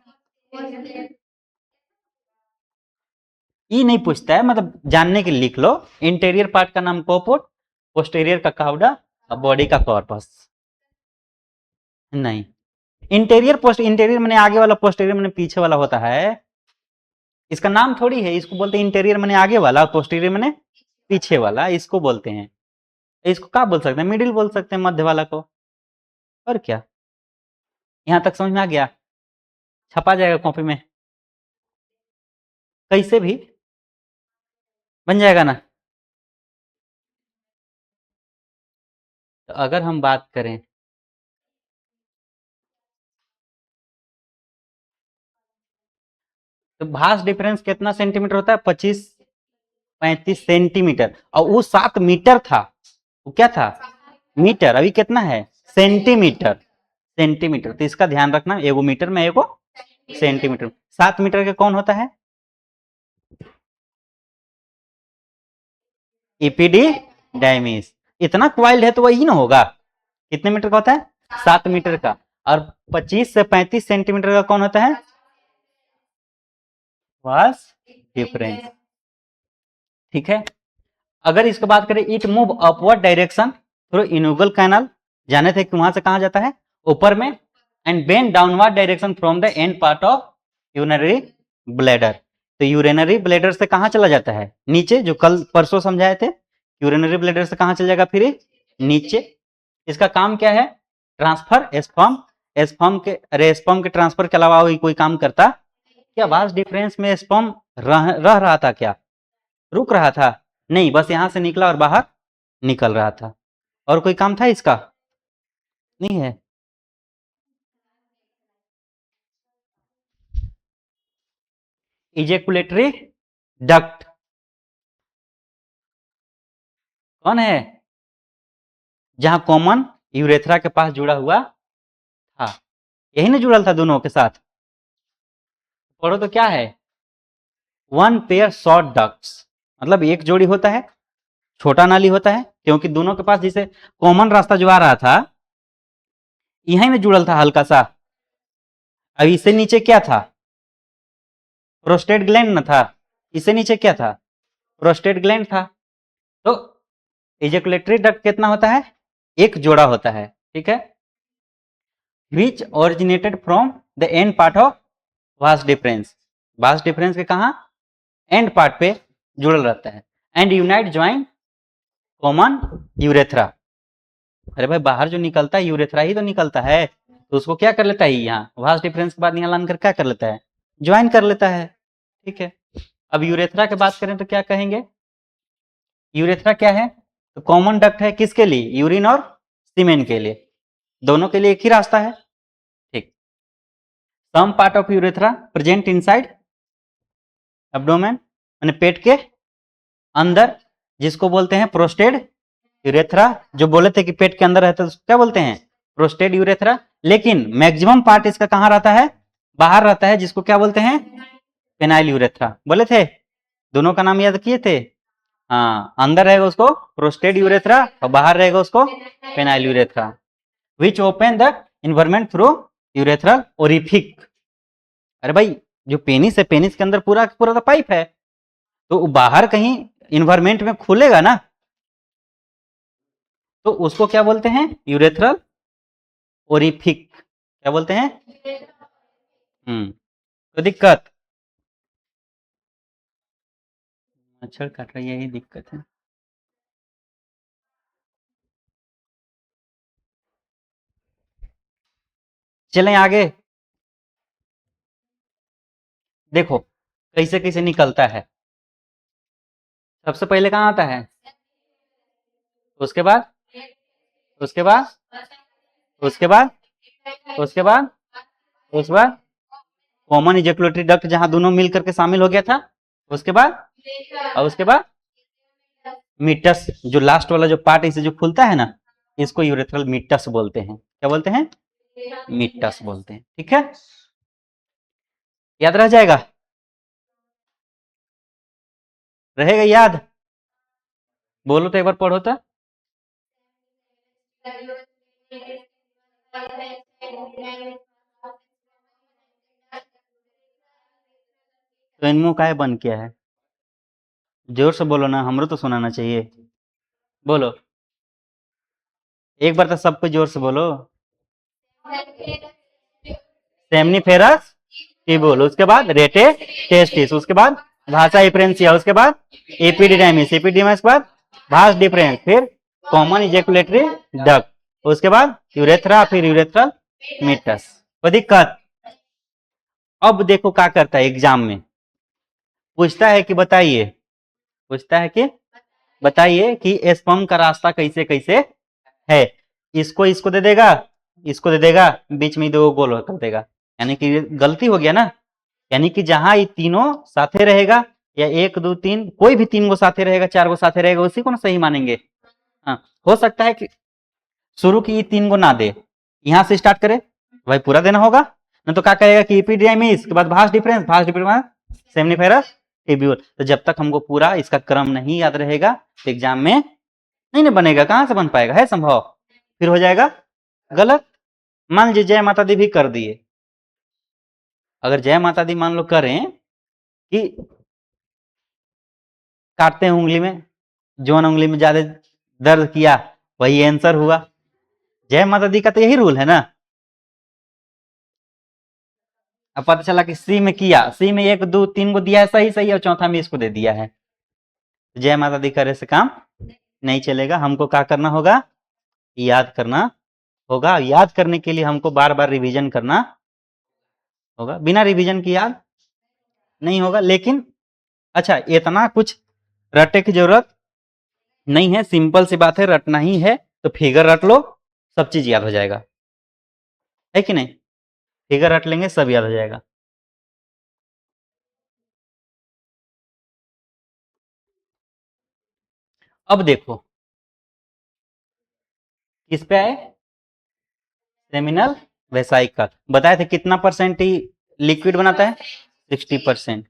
Speaker 1: ये नहीं पूछता है, मतलब जानने के लिए लिख लो। इंटीरियर पार्ट का नाम कोपुट, पोस्टेरियर का काउडा, और बॉडी का कॉर्पस। नहीं, इंटीरियर मैंने आगे वाला, पोस्टीरियर मैंने पीछे वाला होता है। इसका नाम थोड़ी है, इसको बोलते हैं इंटीरियर मैंने आगे वाला, पोस्टीरियर मैंने पीछे वाला, इसको बोलते हैं। इसको क्या बोल सकते हैं, मिडिल बोल सकते हैं, मध्य वाला को। और क्या, यहां तक समझ में आ गया? छपा जाएगा कॉपी में, कैसे भी बन जाएगा ना। तो अगर हम बात करें, तो भास डिफरेंस कितना सेंटीमीटर होता है? 25-35 सेंटीमीटर, और वो 7 मीटर था। वो क्या था? मीटर। अभी कितना है? सेंटीमीटर। सेंटीमीटर, तो इसका ध्यान रखना, एगो मीटर में एगो सेंटीमीटर। 7 मीटर का कौन होता है? इपिडिडाइमिस। इतना क्वाइल्ड है तो वही ना होगा। कितने मीटर का होता है? 7 मीटर का। और 25 से 35 सेंटीमीटर का कौन होता है? Vas deferens. ठीक है। अगर इसकी बात करें, it move upward direction through inguinal canal, जाने थे कि वहां से कहा जाता है? ऊपर में। And Ben downward direction from the end part of urinary bladder. तो यूरिनरी ब्लैडर से कहां चला जाता है? नीचे, जो कल परसों समझाए थे। यूरिनरी ब्लैडर से कहां चल जाएगा फिर? नीचे। इसका काम क्या है? Transfer sperm. स्पर्म के ट्रांसफर के अलावा कोई काम करता क्या? वास डिफरेंस में स्पर्म रह रहा था क्या? रुक रहा था? नहीं, बस यहां से निकला और बाहर निकल रहा था। और कोई काम था इसका? नहीं है। इजेकुलेटरी डक्ट कौन है? जहां कॉमन यूरेथ्रा के पास जुड़ा हुआ था। यही ना जुड़ल था दोनों के साथ। पढ़ो तो क्या है? वन पेयर शॉर्ट डक्ट्स, मतलब एक जोड़ी होता है, छोटा नाली होता है, क्योंकि दोनों के पास जैसे कॉमन रास्ता जो आ रहा था, यही में जुड़ल था हल्का सा। अब इससे नीचे क्या था? प्रोस्टेट ग्लैंड न था? इससे नीचे क्या था? प्रोस्टेट ग्लैंड था। तो इजेकुलेटरी डक्ट कितना होता है? एक जोड़ा होता है। ठीक है। Which originated from the end part of vas deferens. Vas deferens के कहा? एंड पार्ट पे जुड़ल रहता है। And unite join common urethra. अरे भाई, बाहर जो निकलता है यूरेथ्रा ही तो निकलता है, तो उसको क्या कर लेता है? यहाँ वास डिफरेंस के बाद यहाँ लान कर क्या कर लेता है? ज्वाइन कर लेता है। ठीक है। अब यूरेथ्रा की बात करें तो क्या कहेंगे? यूरेथ्रा क्या है? तो कॉमन डक्ट है, किसके लिए? यूरिन और सीमेन के लिए। दोनों के लिए एक ही रास्ता है। ठीक। Some part of urethra present inside abdomen, माने पेट के अंदर, जिसको बोलते हैं प्रोस्टेट यूरेथ्रा। जो बोले थे कि पेट के अंदर रहता है, क्या बोलते हैं? Prostate urethra. लेकिन मैक्सिमम पार्ट इसका कहां रहता है? बाहर रहता है, जिसको क्या बोलते हैं? Penile urethra. बोले थे, दोनों का नाम याद किए थे। हाँ, अंदर रहेगा उसको प्रोस्टेट यूरेथ्रा, और बाहर रहेगा उसको penile urethra. Which open the environment through urethral orifice. अरे भाई, जो पेनिस है, पेनिस के अंदर पूरा पूरा तो पाइप है, तो बाहर कहीं इन्वायरमेंट में खुलेगा ना, तो उसको क्या बोलते हैं? यूरेथ्रल ओरिफिक। क्या बोलते हैं? तो दिक्कत, मच्छर काट रही है, यही दिक्कत है। चलें आगे। देखो कैसे कैसे निकलता है। सबसे पहले कहाँ आता है? उसके बाद, उसके बाद, उसके बाद, उसके बाद, उसके बाद कॉमन इजेकुलेटरी डक्ट, जहां दोनों मिल करके शामिल हो गया था। उसके बाद, और उसके बाद मीटस, जो लास्ट वाला जो पार्ट इसे जो खुलता है ना, इसको यूरेथ्रल मीटस बोलते हैं। क्या बोलते हैं? मीटस बोलते हैं। ठीक है, याद रह जाएगा? रहेगा याद? बोलो तो एक बार पढ़ो तो। तो इन मुंह काहे बंद किया है? जोर से बोलो ना, हमरो तो सुनाना चाहिए। बोलो, एक बार तो सबको जोर से बोलो। सेमनीफेरस टिब्यूल, उसके बाद रेटे टेस्टिस, उसके बाद भाषा इफ्रेंसिया, उसके बाद एपिडिडाइमिस, एपिडिडाइमिस के बाद भास डिफरेंस, फिर कॉमन इजेकुलेटरी डक्ट, उसके बाद यूरेथ्रा, फिर यूरेथ्रल मीटस। कोई दिक्कत? अब देखो क्या करता है एग्जाम में, पूछता है कि बताइए, पूछता है कि बताइए कि स्पर्म का रास्ता कैसे कैसे है। इसको इसको दे देगा, इसको दे देगा, बीच में दो गोल कर देगा, यानी कि गलती हो गया ना। यानी कि जहां ये तीनों साथे रहेगा, या एक दो तीन कोई भी तीन गो साथे रहेगा, चार गो साथे रहेगा, उसी को ना सही मानेंगे। हाँ, हो सकता है कि शुरू की ये तीन गो ना दे, यहां से स्टार्ट करे, भाई पूरा देना होगा, न तो क्या कहेगा कि एपिडिडाइमिस के बाद भास डिफरेंस, भास डिफरेंस सेमनीफेरस टिब्यूल। तो जब तक हमको पूरा इसका क्रम नहीं याद रहेगा तो एग्जाम में नहीं ना बनेगा, कहां से बन पाएगा, है संभव? फिर हो जाएगा गलत। मान लीजिए जय माता दी भी कर दिए, अगर जय माता दी मान लो करें कि काटते हैं उंगली में, जौन उंगली में ज्यादा दर्द किया वही आंसर हुआ। जय माता दी का तो यही रूल है ना। अब पता चला कि सी में किया, सी में एक दो तीन को दिया है सही सही, और चौथा में इसको दे दिया है, जय माता दी करे से काम नहीं चलेगा। हमको क्या करना होगा, याद करना होगा। याद करने के लिए हमको बार बार रिवीजन करना होगा, बिना रिवीजन की याद नहीं होगा। लेकिन अच्छा, इतना कुछ रटने की जरूरत नहीं है, सिंपल सी बात है, रटना ही है तो फिगर रट लो, सब चीज याद हो जाएगा, है कि नहीं? फिगर रट लेंगे सब याद हो जाएगा। अब देखो किस पे आए, सेमिनल वेसाइकल। बताए थे कितना परसेंट ही लिक्विड बनाता है, 60%।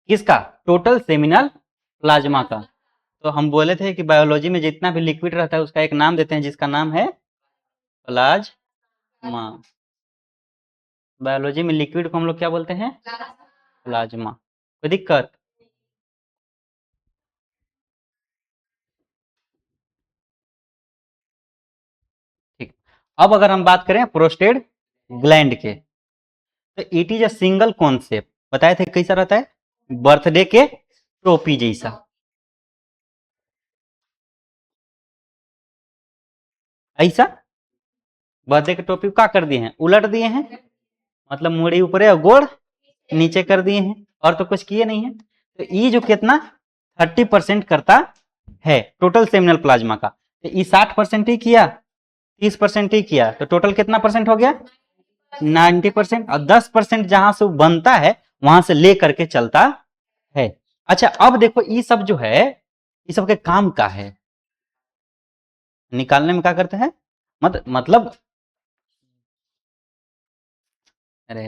Speaker 1: किसका? टोटल सेमिनल प्लाज्मा का। तो हम बोले थे कि बायोलॉजी में जितना भी लिक्विड रहता है उसका एक नाम देते हैं, जिसका नाम है प्लाज्मा। बायोलॉजी में लिक्विड को हम लोग क्या बोलते हैं? प्लाज्मा। कोई दिक्कत? ठीक। अब अगर हम बात करें प्रोस्टेट ग्लैंड के, तो it is a single concept. बताए थे कैसा रहता है, बर्थडे के टोपी जैसा। ऐसा बर्थडे के टोपी क्या कर दिए हैं, उलट दिए हैं, मतलब मुड़ी ऊपर है और गोड़ नीचे कर दिए हैं, और तो कुछ किए नहीं है। तो ये जो कितना 30% करता है टोटल सेमिनल प्लाज्मा का, तो ये 60% ही किया, 30% ही किया, तो टोटल कितना परसेंट हो गया, 90%। और 10% जहां से बनता है वहां से ले करके चलता है। अच्छा अब देखो ये सब जो है, ये सब के काम का है, निकालने में क्या करते हैं, मतलब अरे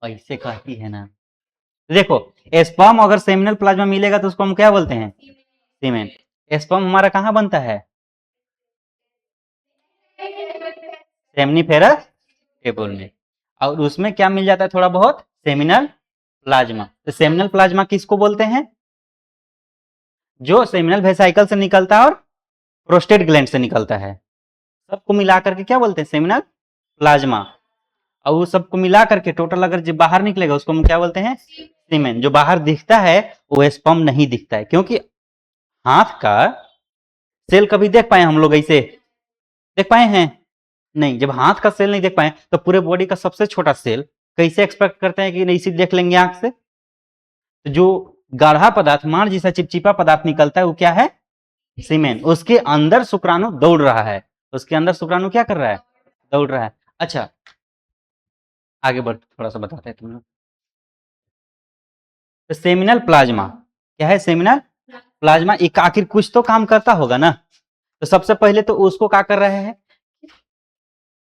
Speaker 1: ऐसे कहती है ना। देखो स्पर्म अगर सेमिनल प्लाज्मा मिलेगा तो उसको हम क्या बोलते हैं, सीमेन। स्पर्म हमारा कहाँ बनता है, सेमनीफेरस टेबल में, और उसमें क्या मिल जाता है थोड़ा बहुत, सेमिनल प्लाज्मा। तो सेमिनल प्लाज्मा किसको बोलते हैं, जो सेमिनल वेसाइकल से निकलता है और प्रोस्टेट ग्लैंड से निकलता है, सबको मिला करके क्या बोलते हैं, सेमिनल प्लाज्मा। और वो सबको मिला करके टोटल अगर जो बाहर निकलेगा उसको हम क्या बोलते हैं, सीमेन। जो बाहर दिखता है वो स्पर्म नहीं दिखता है, क्योंकि हाथ का सेल कभी देख पाए हम लोग ऐसे, देख पाए हैं नहीं। जब हाथ का सेल नहीं देख पाए तो पूरे बॉडी का सबसे छोटा सेल कैसे एक्सपेक्ट करते हैं कि इसी देख लेंगे आंख से। तो जो गाढ़ा पदार्थ मार जैसा चिपचिपा पदार्थ निकलता है वो क्या है, सीमेन। उसके अंदर शुक्राणु दौड़ रहा है, उसके अंदर शुक्राणु क्या कर रहा है, दौड़ रहा है। अच्छा आगे बढ़ थोड़ा सा बताते हैं तुम लोग। तो सेमिनल प्लाज्मा क्या है, सेमिनल प्लाज्मा एक आखिर कुछ तो काम करता होगा ना। तो सबसे पहले तो उसको क्या कर रहे हैं,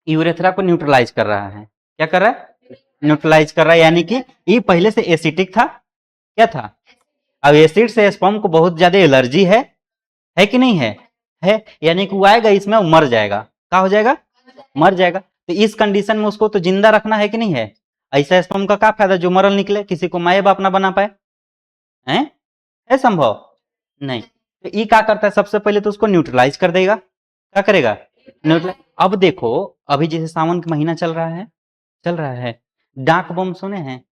Speaker 1: यूरेथ्रा को न्यूट्रलाइज कर रहा है। क्या कर रहा है, न्यूट्रलाइज कर रहा है, यानी कि ये पहले से एसिटिक था, क्या था, अब एसिड से स्पर्म को बहुत ज्यादा एलर्जी है कि नहीं है, यानी कि वो आएगा इसमें वो मर जाएगा, क्या हो जाएगा, मर जाएगा। तो इस कंडीशन में उसको तो जिंदा रखना है कि नहीं है। ऐसा स्पर्म का क्या फायदा जो मरल निकले, किसी को माए बाप ना बना पाए, है संभव नहीं। तो ई क्या करता है, सबसे पहले तो उसको न्यूट्रलाइज कर देगा। क्या करेगा? न्यूट्रलाइज। अब देखो, अभी जैसे सावन का महीना चल रहा है, डाक बम सुने हैं?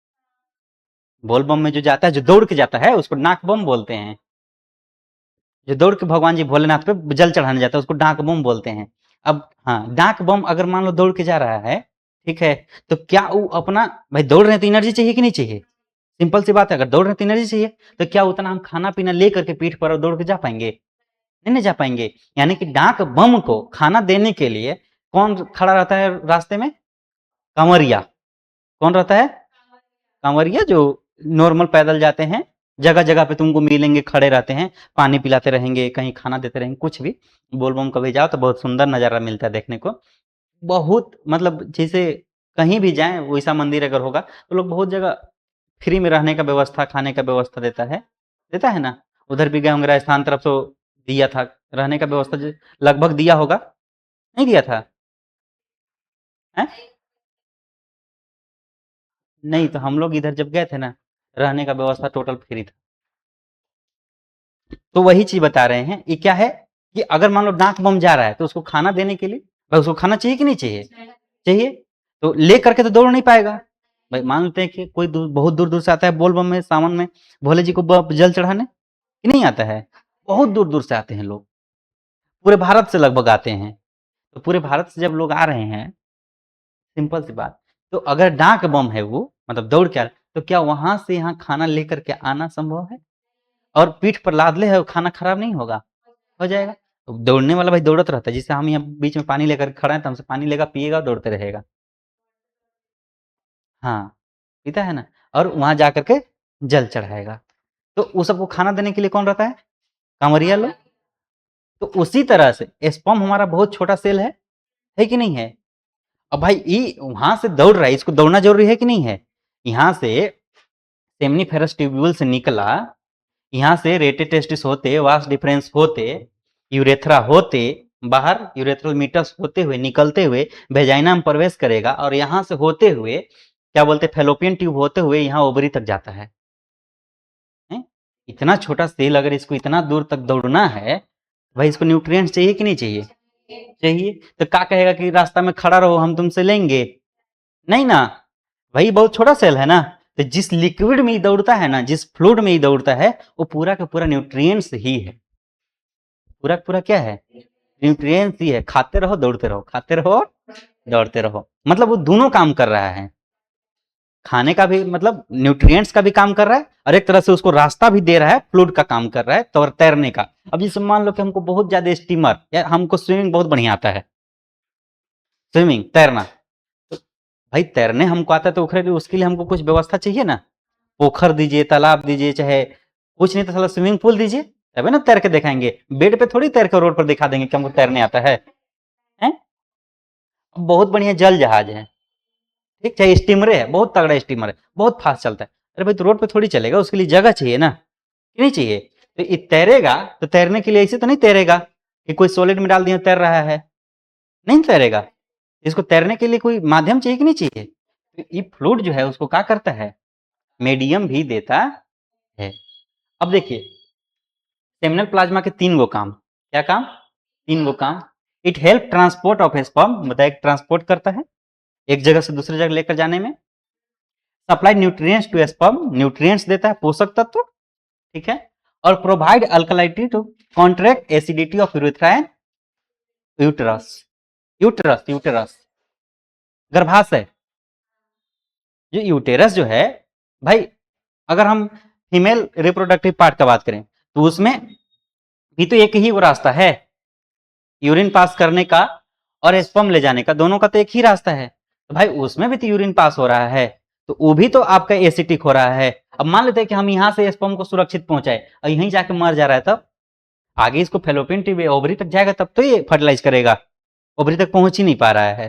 Speaker 1: बोल बम में जो जाता है, जो दौड़ के जाता है, उसको डाक बम बोलते हैं। जो दौड़ के भगवान जी भोलेनाथ पे जल चढ़ाने जाता है, उसको डाक बम बोलते हैं। अब हाँ, डाक बम अगर मान लो दौड़ के जा रहा है, ठीक है, तो क्या वो अपना, भाई दौड़ रहे हैं तो एनर्जी चाहिए कि नहीं चाहिए? सिंपल सी बात है, अगर दौड़ रहे हैं तो एनर्जी चाहिए, तो क्या उतना हम खाना पीना लेकर के पीठ पर दौड़ के जा पाएंगे? नहीं ना जा पाएंगे। यानी कि डाक बम को खाना देने के लिए कौन खड़ा रहता है रास्ते में? कंवरिया। कौन रहता है? कंवरिया, जो नॉर्मल पैदल जाते हैं, जगह जगह पे तुमको मिलेंगे, खड़े रहते हैं, पानी पिलाते रहेंगे, कहीं खाना देते रहेंगे, कुछ भी। बोलबम कभी जाओ तो बहुत सुंदर नजारा मिलता है देखने को। बहुत मतलब जैसे कहीं भी जाएं, वैसा मंदिर अगर होगा तो लोग बहुत जगह फ्री में रहने का व्यवस्था, खाने का व्यवस्था देता है ना। उधर भी गए होंगे राजस्थान तरफ, तो दिया था रहने का व्यवस्था, लगभग दिया होगा, नहीं दिया था? है? नहीं, तो हम लोग इधर जब गए थे ना, रहने का व्यवस्था टोटल फ्री था। तो वही चीज बता रहे हैं, ये क्या है कि अगर मान लो डाक बम जा रहा है, तो उसको खाना देने के लिए, भाई उसको खाना चाहिए कि नहीं चाहिए? चाहिए। तो ले करके तो दौड़ नहीं पाएगा। भाई मानते हैं कि कोई बहुत दूर दूर से आता है बोल बम में, सावन में भोले जी को जल चढ़ाने, कि नहीं आता है? बहुत दूर दूर से आते हैं लोग, पूरे भारत से लगभग आते हैं। तो पूरे भारत से जब लोग आ रहे हैं, सिंपल सी बात, तो अगर डाक बम है वो, मतलब दौड़ के आ रहा है, तो क्या वहां से यहाँ खाना लेकर के आना संभव है? और पीठ पर लाद ले है, खाना खराब नहीं होगा? हो जाएगा। तो दौड़ने वाला भाई दौड़त रहता है, जिससे हम यहाँ बीच में पानी लेकर खड़ा है, तो हमसे पानी लेगा, पिएगा, दौड़ते रहेगा। हाँ, पीता है ना। और वहां जाकर के जल चढ़ाएगा। तो उस सबको खाना देने के लिए कौन रहता है? कांवरिया लोग। तो उसी तरह से स्पर्म हमारा बहुत छोटा सेल है कि नहीं है? अब भाई ये वहां से दौड़ रहा है, इसको दौड़ना जरूरी है कि नहीं है? यहाँ से सेमनीफेरस ट्यूब्यूल से निकला, यहाँ से रेटेटेस्टिस होते, वास डिफरेंस होते, यूरेथ्रा होते, बाहर यूरेथ्रल मीटस होते हुए, निकलते हुए वेजाइना में प्रवेश करेगा, और यहाँ से होते हुए क्या बोलते, फेलोपियन ट्यूब होते हुए यहाँ ओवरी तक जाता है। इतना छोटा सेल, अगर इसको इतना दूर तक दौड़ना है, भाई इसको न्यूट्रिएंट्स चाहिए कि नहीं चाहिए? चाहिए। तो क्या कहेगा कि रास्ता में खड़ा रहो, हम तुमसे लेंगे? नहीं ना। वही बहुत छोटा सेल है ना। तो जिस लिक्विड में ही दौड़ता है ना, जिस फ्लूइड में ही दौड़ता है, वो पूरा का पूरा न्यूट्रिएंट्स ही है। पूरा का पूरा क्या है? न्यूट्रिएंट्स ही है। खाते रहो, दौड़ते रहो, खाते रहो, दौड़ते रहो, मतलब वो दोनों काम कर रहा है। खाने का भी मतलब न्यूट्रिएंट्स का भी काम कर रहा है, और एक तरह से उसको रास्ता भी दे रहा है, फ्लूइड का काम कर रहा है, तो तैरने का। अब जैसे मान लो कि हमको बहुत ज्यादा स्टीमर, या हमको स्विमिंग बहुत बढ़िया आता है, स्विमिंग तैरना, तो भाई तैरने हमको आता है, तो उसके लिए हमको कुछ व्यवस्था चाहिए ना। पोखर दीजिए, तालाब दीजिए, चाहे कुछ नहीं तो साला स्विमिंग पूल दीजिए, तभी ना तैर के दिखाएंगे। बेड पे थोड़ी तैर के रोड पर दिखा देंगे कि हमको तैरने आता है। हैं? बहुत बढ़िया जल जहाज है, ठीक, चाहे स्टीमरे है, बहुत तगड़ा स्टीमर है, बहुत फास्ट चलता है। अरे भाई, तो रोड पे थोड़ी चलेगा, उसके लिए जगह चाहिए ना, कि नहीं चाहिए? तो ये तैरेगा, तो तैरने के लिए ऐसे तो नहीं तैरेगा कि कोई सॉलिड में डाल दिया तैर रहा है, नहीं तैरेगा। इसको तैरने के लिए कोई माध्यम चाहिए कि नहीं चाहिए? तो ये फ्लूइड जो है उसको क्या करता है? मीडियम भी देता है। अब देखिए, सेमिनल प्लाज्मा के 3 गो काम, क्या काम? 3 गो काम। It help transport of sperm, मतलब ट्रांसपोर्ट करता है एक जगह से दूसरी जगह लेकर जाने में। Supply nutrients to sperm, nutrients देता है, पोषक तत्व, ठीक है। और provide alkalinity to contract acidity of urethra and uterus. Uterus गर्भाशय, जो यूटेरस जो है, भाई अगर हम फीमेल रिप्रोडक्टिव पार्ट का बात करें, तो उसमें भी तो एक ही वो रास्ता है, यूरिन पास करने का और स्पर्म ले जाने का, दोनों का तो एक ही रास्ता है। तो भाई उसमें भी तो यूरिन पास हो रहा है, तो वो भी तो आपका एसिटिक हो रहा है। अब मान लेते हैं कि हम यहाँ से स्पर्म को सुरक्षित पहुंचाए, और यहीं जाके मर जा रहा है, तब आगे इसको फेलोपियन ट्यूब ओवरी तक जाएगा, तब तो ये फर्टिलाइज करेगा। ओवरी तक पहुंच ही नहीं पा रहा है।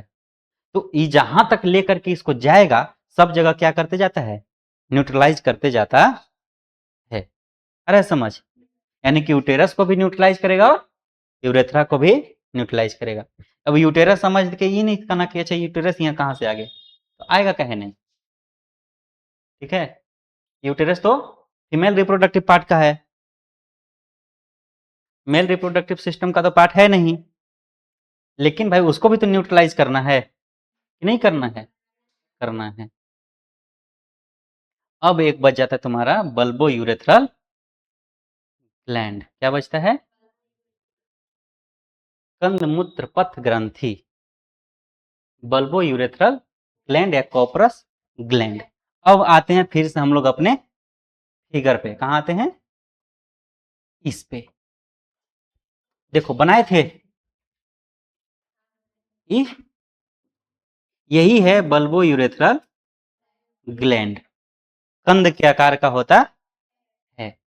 Speaker 1: तो ये जहां तक लेकर के इसको जाएगा, सब जगह क्या करते जाता है? न्यूट्रलाइज करते जाता है। अरे समझ, यानी कि यूटेरस को भी न्यूट्रलाइज करेगा, और यूरेथ्रा को भी न्यूट्रलाइज करेगा। अब यूटेरस समझ के ये नहीं कहना कि अच्छा यूटेरस यहाँ कहाँ से आ गए, तो आएगा कहे नहीं, ठीक है। यूटेरस तो फीमेल रिप्रोडक्टिव पार्ट का है, मेल रिप्रोडक्टिव सिस्टम का तो पार्ट है नहीं, लेकिन भाई उसको भी तो न्यूट्रलाइज करना है कि नहीं करना है? करना है। अब एक बच जाता है तुम्हारा बल्बो यूरेथ्रल ग्लैंड। क्या बचता है? कंदमूत्र पथ ग्रंथि, बल्बो यूरेथ्रल ग्लैंड या कॉर्पस ग्लैंड। अब आते हैं फिर से हम लोग अपने फिगर पे। कहां आते हैं? इस पे देखो बनाए थे, यही है बल्बो यूरेथ्रल ग्लैंड, कंद के आकार का होता है।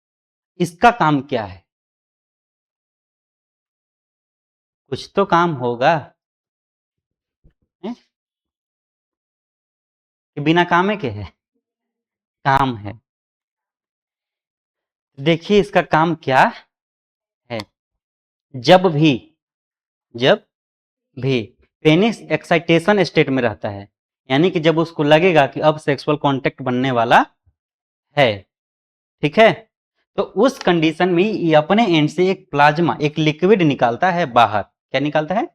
Speaker 1: इसका काम क्या है? कुछ तो काम होगा है? कि बिना कामे के है? काम है। देखिए इसका काम क्या है। जब भी जब भी पेनिस एक्साइटेशन स्टेट में रहता है, यानी कि जब उसको लगेगा कि अब सेक्सुअल कांटेक्ट बनने वाला है, ठीक है, तो उस कंडीशन में ये अपने एंड से एक प्लाज्मा, एक लिक्विड निकालता है बाहर। क्या निकालता है?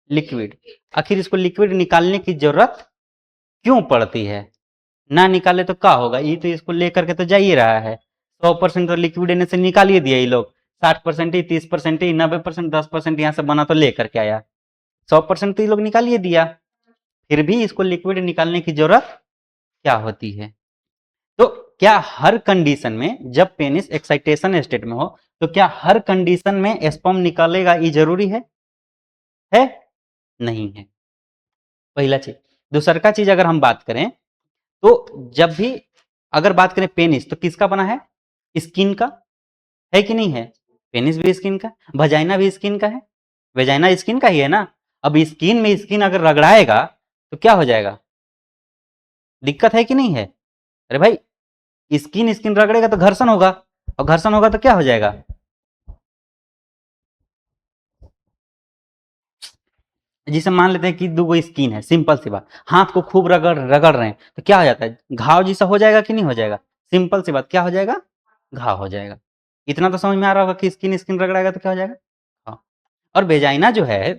Speaker 1: लिक्विड। आखिर इसको लिक्विड निकालने की जरूरत क्यों पड़ती है? ना निकाले तो क्या होगा? ये तो इसको लेकर के तो जा ही रहा है। 100% तो लिक्विड एनए से निकाल ही दिया ये लोग। 60% ही, 30% ही, 90%, 10% यहाँ से बना तो लेकर के आया। 100% तो ये लोग निकाल ही दिया। फिर भी इसको लिक्विड निकालने की जरूरत क्या होती है? तो क्या हर कंडीशन में जब पेनिस एक्साइटेशन स्टेट में हो, तो क्या हर कंडीशन में स्पर्म निकालेगा ये जरूरी है? नहीं है। पहला चीज। दूसरा का चीज अगर हम बात करें, तो जब भी अगर बात करें पेनिस, तो किसका बना है? स्किन का है कि नहीं है? पेनिस भी स्किन का, वजाइना भी स्किन का है। वेजाइना स्किन का ही है ना। अब स्किन में स्किन अगर रगड़ाएगा तो क्या हो जाएगा? दिक्कत है कि नहीं है? अरे भाई, स्किन स्किन रगड़ेगा तो घर्षण होगा, और घर्षण होगा तो क्या हो जाएगा? जिसे मान लेते हैं कि दो गो स्किन है, सिंपल सी बात, हाथ को खूब रगड़ रगड़ रहे हैं तो क्या हो जाता है? घाव जैसा हो जाएगा कि नहीं हो जाएगा? सिंपल सी बात, क्या हो जाएगा? घाव हो जाएगा। इतना तो समझ में आ रहा होगा कि स्किन स्किन रगड़ाएगा तो क्या हो जाएगा? हाँ। और वेजाइना जो है,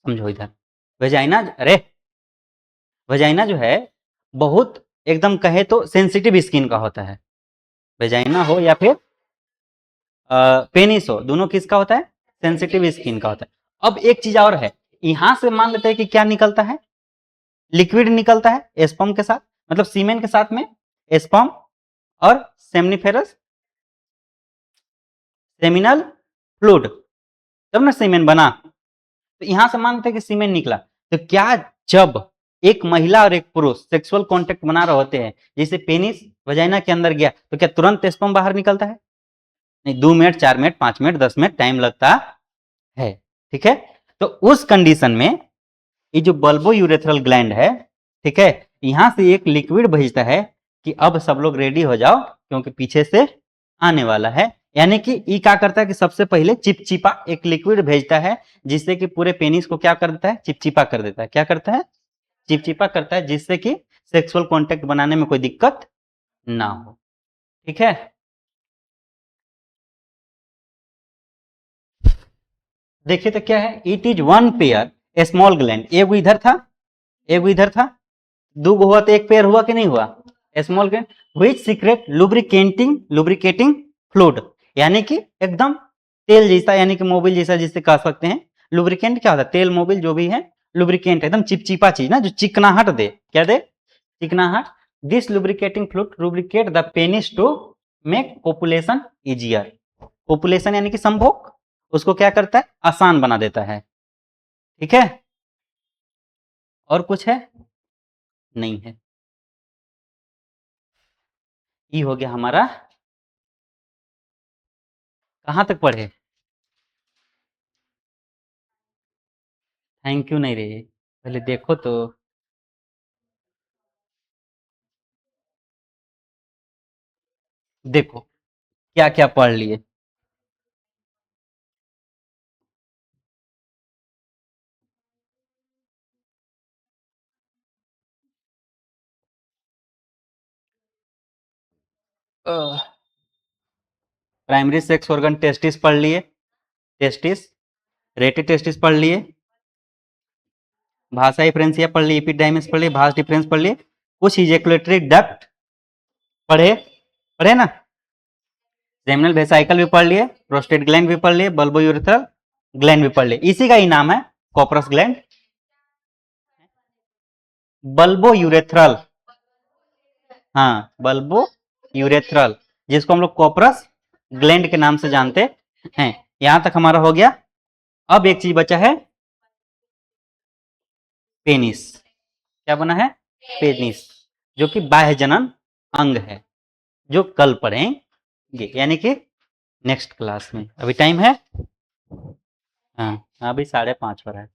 Speaker 1: समझो इधर, वेजाइना, अरे वेजाइना जो है बहुत एकदम कहे तो सेंसिटिव स्किन का होता है। वेजाइना हो या फिर पेनिस हो, दोनों किसका होता है? सेंसिटिव स्किन का होता है। अब एक चीज और है, यहां से मान लेते हैं कि क्या निकलता है? लिक्विड निकलता है स्पर्म के साथ, मतलब सीमेन के साथ में स्पर्म और सेमनीफेरस सेमिनल फ्लूइड, तब ना सीमेन बना। तो यहां से मान लेते हैं कि सीमेन निकला, तो क्या जब एक महिला और एक पुरुष सेक्सुअल कांटेक्ट बना रहे होते हैं, जैसे पेनिस वजाइना के अंदर गया, तो क्या तुरंत स्पर्म बाहर निकलता है? नहीं, 2 minute, 4 minute, 5 minute, 10 minute time लगता है। ठीक है। तो उस कंडीशन में ये जो बल्बो यूरेथ्रल ग्लैंड है, ठीक है, यहां से एक लिक्विड भेजता है कि अब सब लोग रेडी हो जाओ, क्योंकि पीछे से आने वाला है। यानी कि ये क्या करता है कि सबसे पहले चिपचिपा एक लिक्विड भेजता है, जिससे कि पूरे पेनिस को क्या कर देता है? चिपचिपा कर देता है। क्या करता है? चिपचिपा करता है, जिससे कि सेक्सुअल कांटेक्ट बनाने में कोई दिक्कत ना हो। ठीक है। देखिए तो क्या है, it is one pair small gland. एगो इधर था, एगो इधर था, दो गो हुआ तो एक पेयर हुआ कि नहीं हुआ? Small gland which secret lubricating fluid, यानी कि एकदम तेल जैसा, यानी कि मोबिल जैसा जिससे कह सकते हैं। लुब्रिकेंट क्या होता है? तेल मोबिल जो भी है, लुब्रिकेंट एकदम चिपचिपा चीज ना, जो चिकनाहट दे। क्या दे? चिकनाहट। This lubricating fluid lubricate the penis to make copulation easier. Copulation यानी कि संभोग, उसको क्या करता है? आसान बना देता है। ठीक है। और कुछ है? नहीं है। ये हो गया हमारा। कहां तक पढ़े? थैंक यू नहीं रही, पहले देखो तो। देखो क्या क्या पढ़ लिए। प्राइमरी सेक्स ऑर्गन टेस्टिस पढ़ लिए, टेस्टिस, रेटेड टेस्टिस पढ़ लिए, भाषा डिफरेंशिया पढ़ लिए, एपिडाइमिस पढ़ लिए, भास डिफरेंस पढ़ लिए, कुछ इजैकुलेटरी डक्ट पढ़े पढ़े ना, सेमिनल वेसाइकल भी पढ़ लिए, प्रोस्टेट ग्लैंड भी पढ़ लिए, बल्बो यूरेथ्रल ग्लैंड भी पढ़ लिए। इसी का ही नाम है कॉपरस ग्लैंड, बल्बो यूरेथ्रल, हाँ बल्बो यूरेथ्रल, जिसको हम लोग कॉपरस ग्लैंड के नाम से जानते हैं। यहां तक हमारा हो गया। अब एक चीज बचा है, पेनिस। क्या बना है? पेनिस, जो कि बाह्य जनन अंग है, जो कल पढ़ेंगे, यानी कि नेक्स्ट क्लास में। अभी टाइम है, हाँ अभी 5:30 हो रहा है।